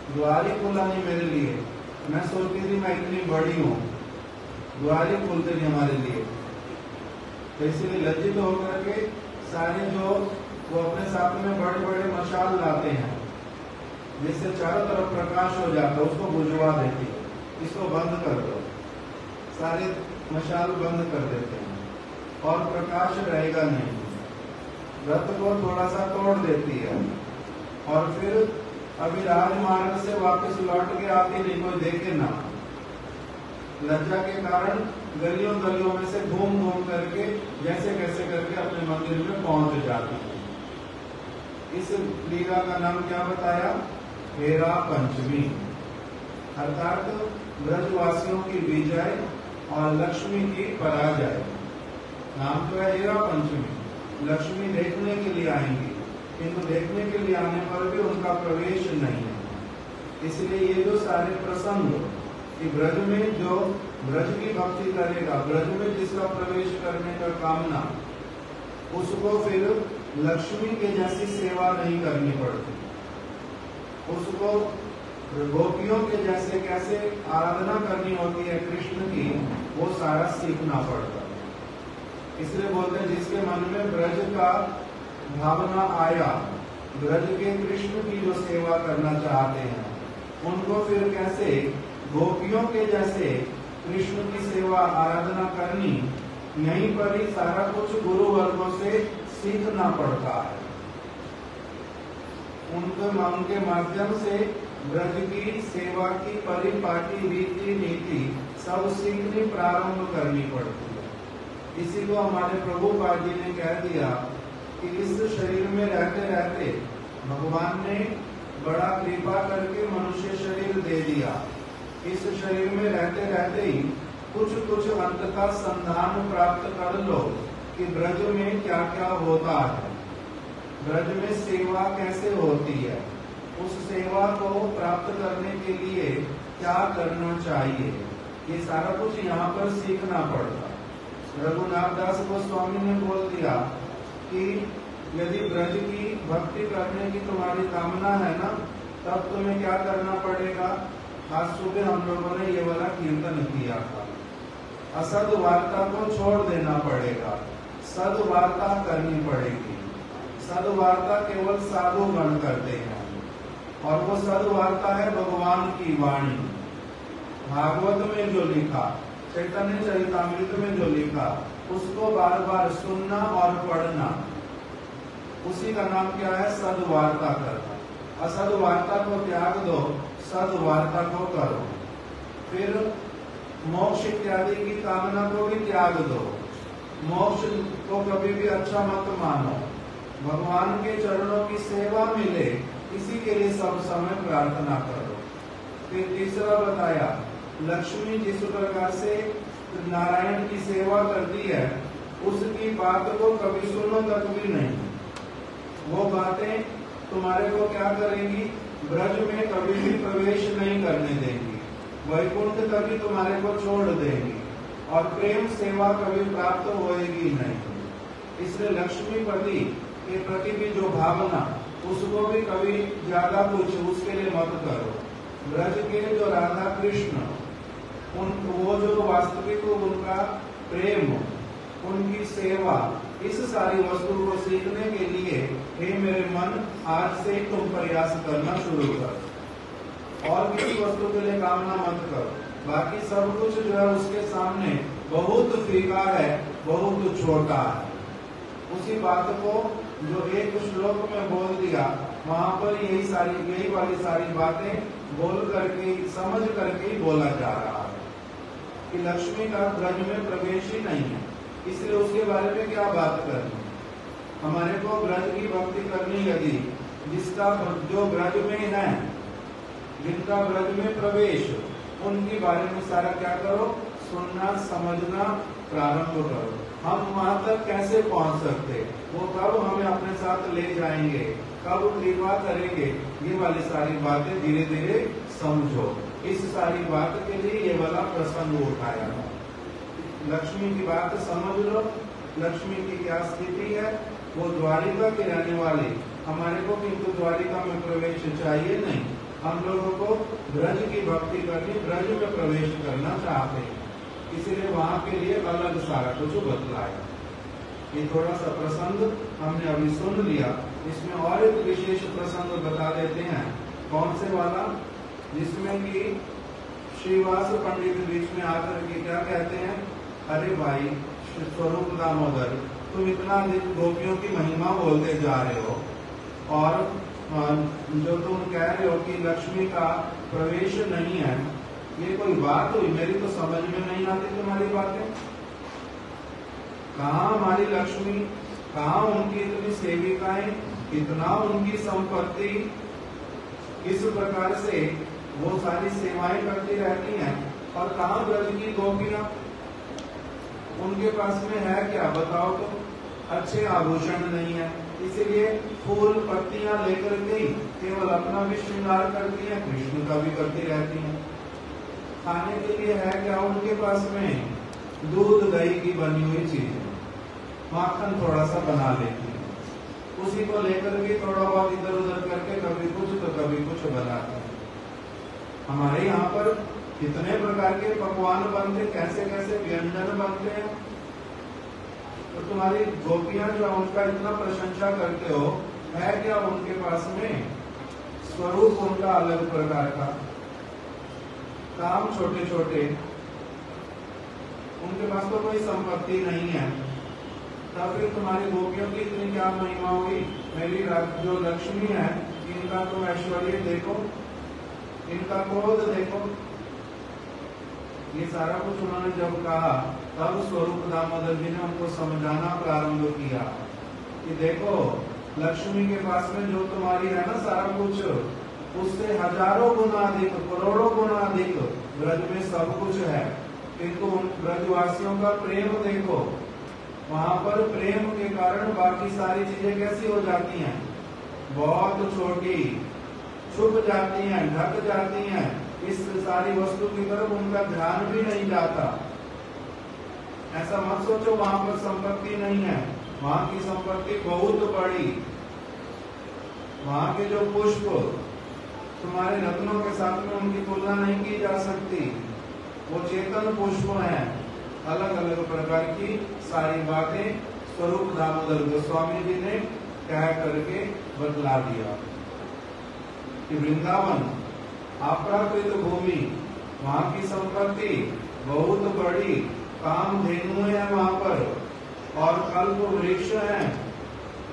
द्वार ही खुला नहीं मेरे लिए, मैं सोचती थी मैं इतनी बड़ी हूँ, द्वार ही खुलते नहीं हमारे लिए। तो इसलिए लज्जित होकर के सारे जो वो अपने साथ में बड़े बड़े मशाल लाते हैं, जिससे चारों तरफ प्रकाश हो जाता है, उसको बुझवा देती है, इसको बंद कर दो, सारे मशाल बंद कर देते हैं और प्रकाश रहेगा नहीं। रथ को थोड़ा सा तोड़ देती है और फिर अभी राजमार्ग से वापस लौट के आती नहीं, कोई देखे ना, लज्जा के कारण गलियों गलियों में से घूम घूम करके जैसे कैसे करके अपने मंदिर में पहुंच जाती है। इस लीला का नाम क्या बताया, हेरा पंचमी, अर्थात ब्रजवासियों की विजय और लक्ष्मी की पराजय। नाम तो है हेरा पंचमी। लक्ष्मी देखने के लिए आएंगी, किंतु देखने के लिए आने पर भी उनका प्रवेश नहीं है। इसलिए ये जो सारे प्रसंग कि ब्रज में जो ब्रज की भक्ति करेगा, ब्रज में जिसका प्रवेश करने का कामना, उसको फिर लक्ष्मी के जैसी सेवा नहीं करनी पड़ती। उसको गोपियों के जैसे कैसे आराधना करनी होती है कृष्ण की, वो सारा सीखना पड़ता है। इसलिए बोलते हैं जिसके मन में ब्रज का भावना आया, ब्रज के कृष्ण की जो सेवा करना चाहते हैं, उनको फिर कैसे गोपियों के जैसे कृष्ण की सेवा आराधना करनी, यहीं पर ही सारा कुछ गुरु वर्गों से सीखना पड़ता है। उनके माध्यम से ब्रज की सेवा की परिपाटी रीति नीति सब सीखनी प्रारंभ करनी पड़ती है। इसी को हमारे प्रभुपाद जी ने कह दिया कि इस शरीर में रहते रहते भगवान ने बड़ा कृपा करके मनुष्य शरीर दे दिया। इस शरीर में रहते रहते ही कुछ अंत का संधान प्राप्त कर लो कि ब्रज में क्या क्या होता है, ब्रज में सेवा कैसे होती है, उस सेवा को प्राप्त करने के लिए क्या करना चाहिए, ये सारा कुछ यहाँ पर सीखना पड़ता। रघुनाथ दास गोस्वामी ने बोल दिया कि यदि ब्रज की भक्ति करने की तुम्हारी कामना है ना, तब तुम्हें क्या करना पड़ेगा। आज सुबह हम लोगों ने ये वाला कीर्तन किया था। असद वार्ता को छोड़ देना पड़ेगा, सद वार्ता करनी पड़ेगी। सद वार्ता केवल साधु गण करते हैं, और वो सद वार्ता है भगवान की वाणी। भागवत में जो लिखा, चैतन्य चरितामृत में जो लिखा, उसको बार बार सुनना और पढ़ना, उसी का नाम क्या है, सद वार्ता करना। असद वार्ता को त्याग दो, सद वार्ता को करो। फिर मोक्ष इत्यादि की कामना को भी त्याग दो। मोक्ष को कभी भी अच्छा मत मानो। भगवान के चरणों की सेवा मिले, इसी के लिए सब समय प्रार्थना करो। फिर तीसरा बताया, लक्ष्मी जिस प्रकार से नारायण की सेवा करती है, उसकी बात को कभी सुनो तक भी नहीं। वो बातें तुम्हारे को क्या करेंगी, ब्रज में कभी भी प्रवेश नहीं करने देंगी, वैकुंठ कभी तुम्हारे को छोड़ देंगी, और प्रेम सेवा कभी प्राप्त होएगी नहीं। इसलिए लक्ष्मीपति के प्रति भी जो भावना, उसको भी कभी ज्यादा कुछ उसके लिए मत करो। ब्रज के जो राधा कृष्ण, वो जो वास्तविक उनका प्रेम, उनकी सेवा, इस सारी वस्तु को सीखने के लिए हे मेरे मन, आज से तुम प्रयास करना शुरू करो, और किसी वस्तु के लिए कामना मत करो। बाकी सब कुछ जो है उसके सामने बहुत फीका है, बहुत छोटा है। उसी बात को जो एक श्लोक में बोल दिया, वहां पर यही वाली सारी बातें बोल करके, समझ करके ही बोला जा रहा है कि लक्ष्मी का ब्रज में प्रवेश ही नहीं है, इसलिए उसके बारे में क्या बात करनी। हमारे को ब्रज की भक्ति करनी, यदि जिसका जो ब्रज में है, जिनका ब्रज में प्रवेश, उनके बारे में सारा क्या करो, सुनना समझना प्रारंभ करो। हम वहां तक कैसे पहुंच सकते, वो कब हमें अपने साथ ले जाएंगे, कब कृपा करेंगे, ये वाली सारी बातें धीरे धीरे समझो। इस सारी बात के लिए ये वाला प्रसंग उठाया। लक्ष्मी की बात समझ लो, लक्ष्मी की क्या स्थिति है। वो द्वारिका के रहने वाले, हमारे को किंतु द्वारिका में प्रवेश चाहिए नहीं, हम लोगों को ब्रज की भक्ति करनी, ब्रज में प्रवेश करना चाहते हैं, इसलिए वहां के लिए अलग सारा कुछ बतलाया। ये थोड़ा सा प्रसंग हमने अभी सुन लिया, इसमें और एक विशेष प्रसंग बता देते हैं। कौन से वाला, जिसमें कि श्रीवास पंडित बीच में आकर के क्या कहते हैं, अरे भाई स्वरूप दामोदर, तुम इतना गोपियों की महिमा बोलते जा रहे हो, और जो तुम कह रहे हो कि लक्ष्मी का प्रवेश नहीं है, ये कोई बात हुई, मेरी तो समझ में नहीं आती तुम्हारी बातें। कहाँ हमारी लक्ष्मी, कहाँ उनकी इतनी सेविकाएं, इतना उनकी संपत्ति, इस प्रकार से वो सारी सेवाएं करती रहती हैं। और कहाँ ब्रज की गोपियां, उनके पास में है क्या बताओ तो? अच्छे आभूषण नहीं है, इसीलिए फूल पत्तियां लेकर के केवल अपना भी श्रृंगार करती हैं, कृष्ण का भी करती रहती हैं। खाने के लिए है क्या उनके पास में? दूध दही की बनी हुई चीज, माखन थोड़ा सा बना लेती है, उसी को लेकर के थोड़ा बहुत इधर उधर करके कभी कुछ तो कभी कुछ बनाते हैं। हमारे यहाँ पर कितने प्रकार के पकवान बनते, कैसे कैसे व्यंजन बनते हैं। तो तुम्हारी गोपियां जो उनका इतना प्रशंसा करते हो, है क्या उनके पास में? स्वरूप उनका अलग प्रकार का, काम छोटे छोटे, उनके पास तो कोई संपत्ति नहीं है। तब फिर तुम्हारी गोपियों की इतनी क्या महिमा होगी। मेरी जो लक्ष्मी है, इनका तो ऐश्वर्य देखो, इनका क्रोध देखो। ये सारा कुछ उन्होंने जब कहा, तब स्वरूप दामोदर जी ने उनको समझाना प्रारंभ किया कि देखो, लक्ष्मी के पास में जो तुम्हारी है ना सारा कुछ, उससे हजारों गुना अधिक, करोड़ों गुना अधिक ब्रज में सब कुछ है। किंतु उन ब्रजवासियों का प्रेम देखो, वहां पर प्रेम के कारण बाकी सारी चीजें कैसी हो जाती हैं? बहुत छोटी, छुप जाती हैं, ढक जाती हैं। इस सारी वस्तु की तरफ उनका ध्यान भी नहीं जाता। ऐसा मत सोचो वहां पर संपत्ति नहीं है, वहां की संपत्ति बहुत बड़ी। वहां के जो पुष्प तुम्हारे रत्नों के साथ में उनकी तुलना नहीं की जा सकती। वो चेतन पुष्प हैं। अलग अलग प्रकार की सारी बातें स्वरूप दामोदर गोस्वामी जी ने कह करके बतला दिया कि वृंदावन अपराकृत भूमि, वहां की संपत्ति बहुत बड़ी, कामधेनु है वहां पर, और कल्प वृक्ष है,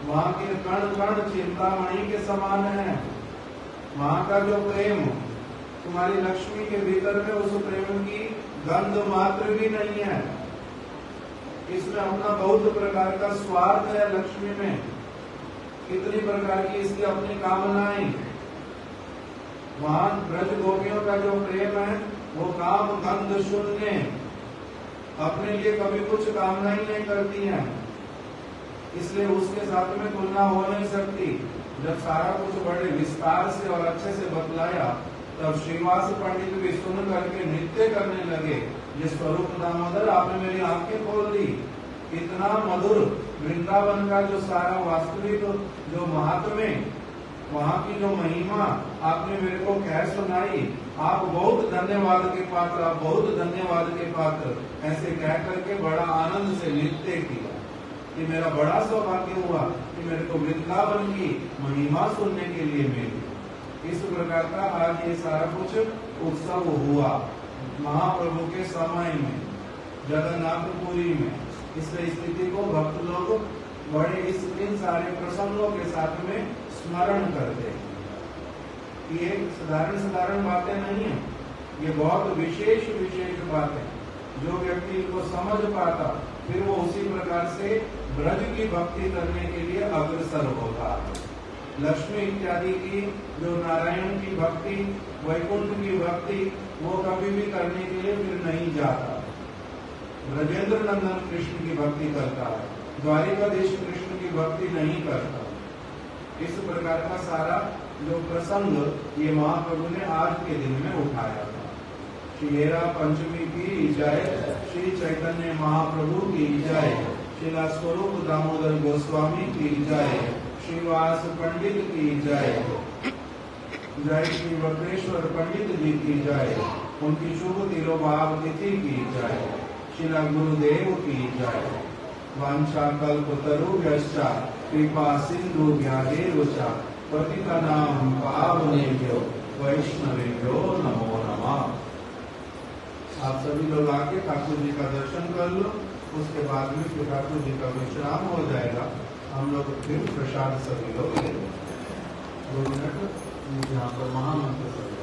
वहां के कण कण चिंतामणि के समान है। वहां का जो प्रेम तुम्हारी लक्ष्मी के भीतर में, उस प्रेम की गंध मात्र भी नहीं है। इसमें अपना बहुत प्रकार का स्वार्थ है लक्ष्मी में, कितनी प्रकार की इसकी अपनी कामनाएं। वहां ब्रज गोपियों का जो प्रेम है वो काम गंध शून्य, अपने लिए कभी कुछ कामना ही नहीं करती हैं, इसलिए उसके साथ में तुलना हो नहीं सकती। जब सारा कुछ बड़े विस्तार से और अच्छे से बतलाया, तब श्रीवास पंडित भी सुन करके नृत्य करने लगे। ये स्वरूप दामोदर, आपने मेरी आंखें खोल दी। इतना मधुर वृंदावन का जो सारा वास्तविक जो महात्म्य, वहाँ की जो महिमा आपने मेरे को कह सुनाई। आप बहुत धन्यवाद के पात्र, आप बहुत धन्यवाद के पात्र। ऐसे कह करके बड़ा आनंद से नृत्य किया कि मेरा बड़ा सौभाग्य हुआ कि मेरे को वृंदावन की महिमा सुनने के लिए मिली। इस प्रकार का आज ये सारा कुछ उत्सव हुआ महाप्रभु के समय में, जगन्नाथपुरी में। इस स्थिति को भक्त लोग बड़े इन सारे प्रसंगों के साथ में स्मरण करते हैं। ये साधारण बातें नहीं है, ये बहुत विशेष बातें। जो व्यक्ति इनको समझ पाता, फिर वो उसी प्रकार से ब्रज की भक्ति करने के लिए अग्रसर होता। लक्ष्मी इत्यादि की जो नारायण की भक्ति, वैकुंठ की भक्ति, वो कभी भी करने के लिए फिर नहीं जाता। ब्रजेंद्र नंदन कृष्ण की भक्ति करता है, द्वारिकाधीश कृष्ण की भक्ति नहीं करता। इस प्रकार का सारा जो प्रसंग ये महाप्रभु ने आज के दिन में उठाया था। श्री हेरा पंचमी की जय, श्री चैतन्य महाप्रभु की जय, श्रीला स्वरूप दामोदर गोस्वामी की जय, श्रीवास पंडित की जय, जय श्री वक्रेश्वर पंडित जी की जय, उनकी शुभ तिरुभाव तिथि की जय, श्रीला गुरुदेव की जय। वांछा कल्पतरुभ्यश्च कृपा सिंधु ज्ञानेर्वचा पतितानां पावनेभ्यो वैष्णवेभ्यो नमो नमः। आप सभी लोग आके ठाकुर जी का दर्शन कर लो, उसके बाद में फिर ठाकुर जी का विश्राम हो जाएगा। हम लोग फिर प्रसाद सभी लोग ले लो। 2 मिनट यहाँ पर महामंत्र कर लो।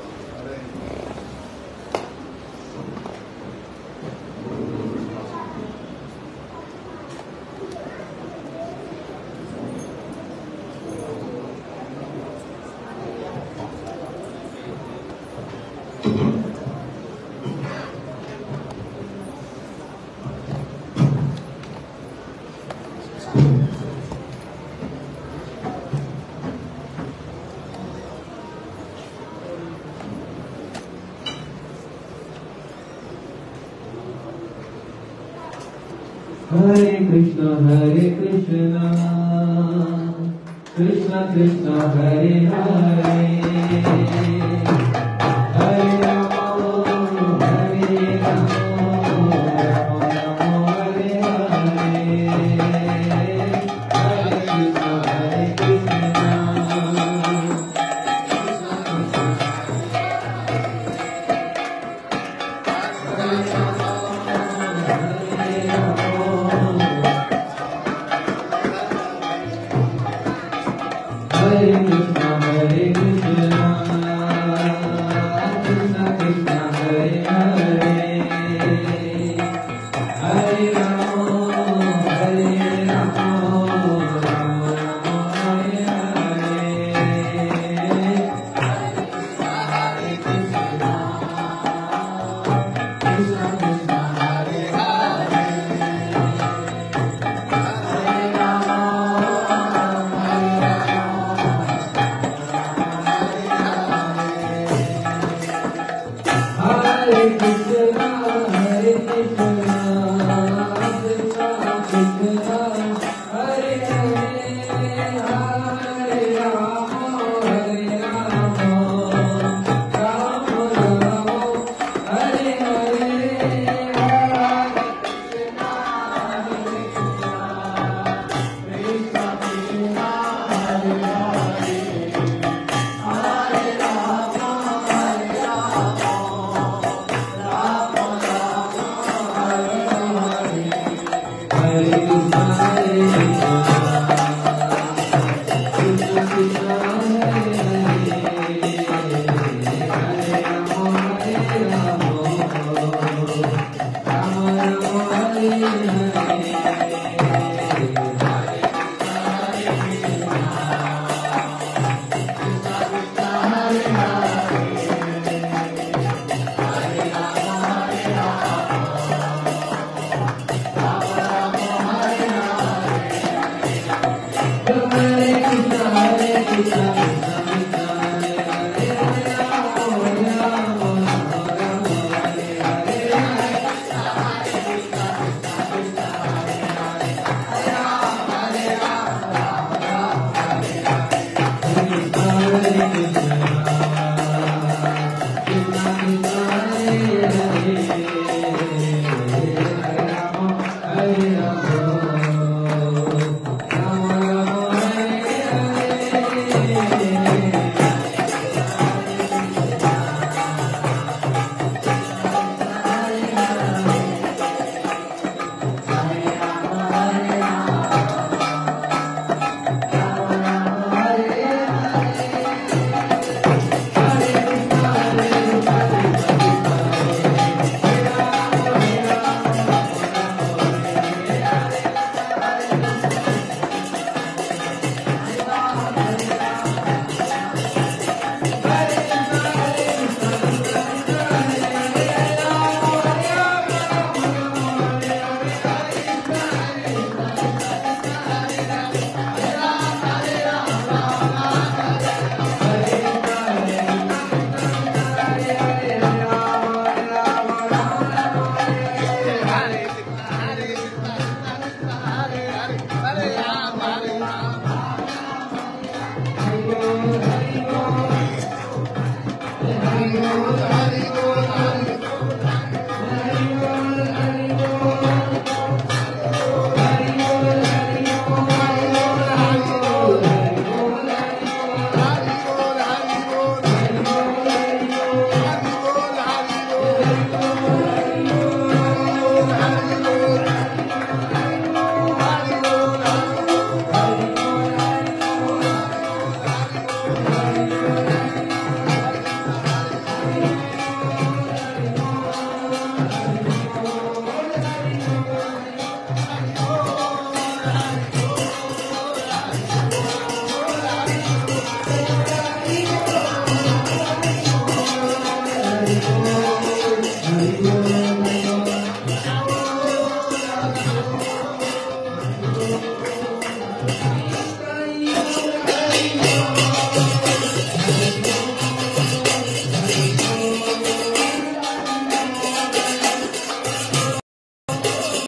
Hare Krishna, Krishna Krishna, Hare Hare, Hare Rama, Hare Rama, Rama Rama, Hare Hare, Hare Krishna, Hare Krishna, Hare Krishna,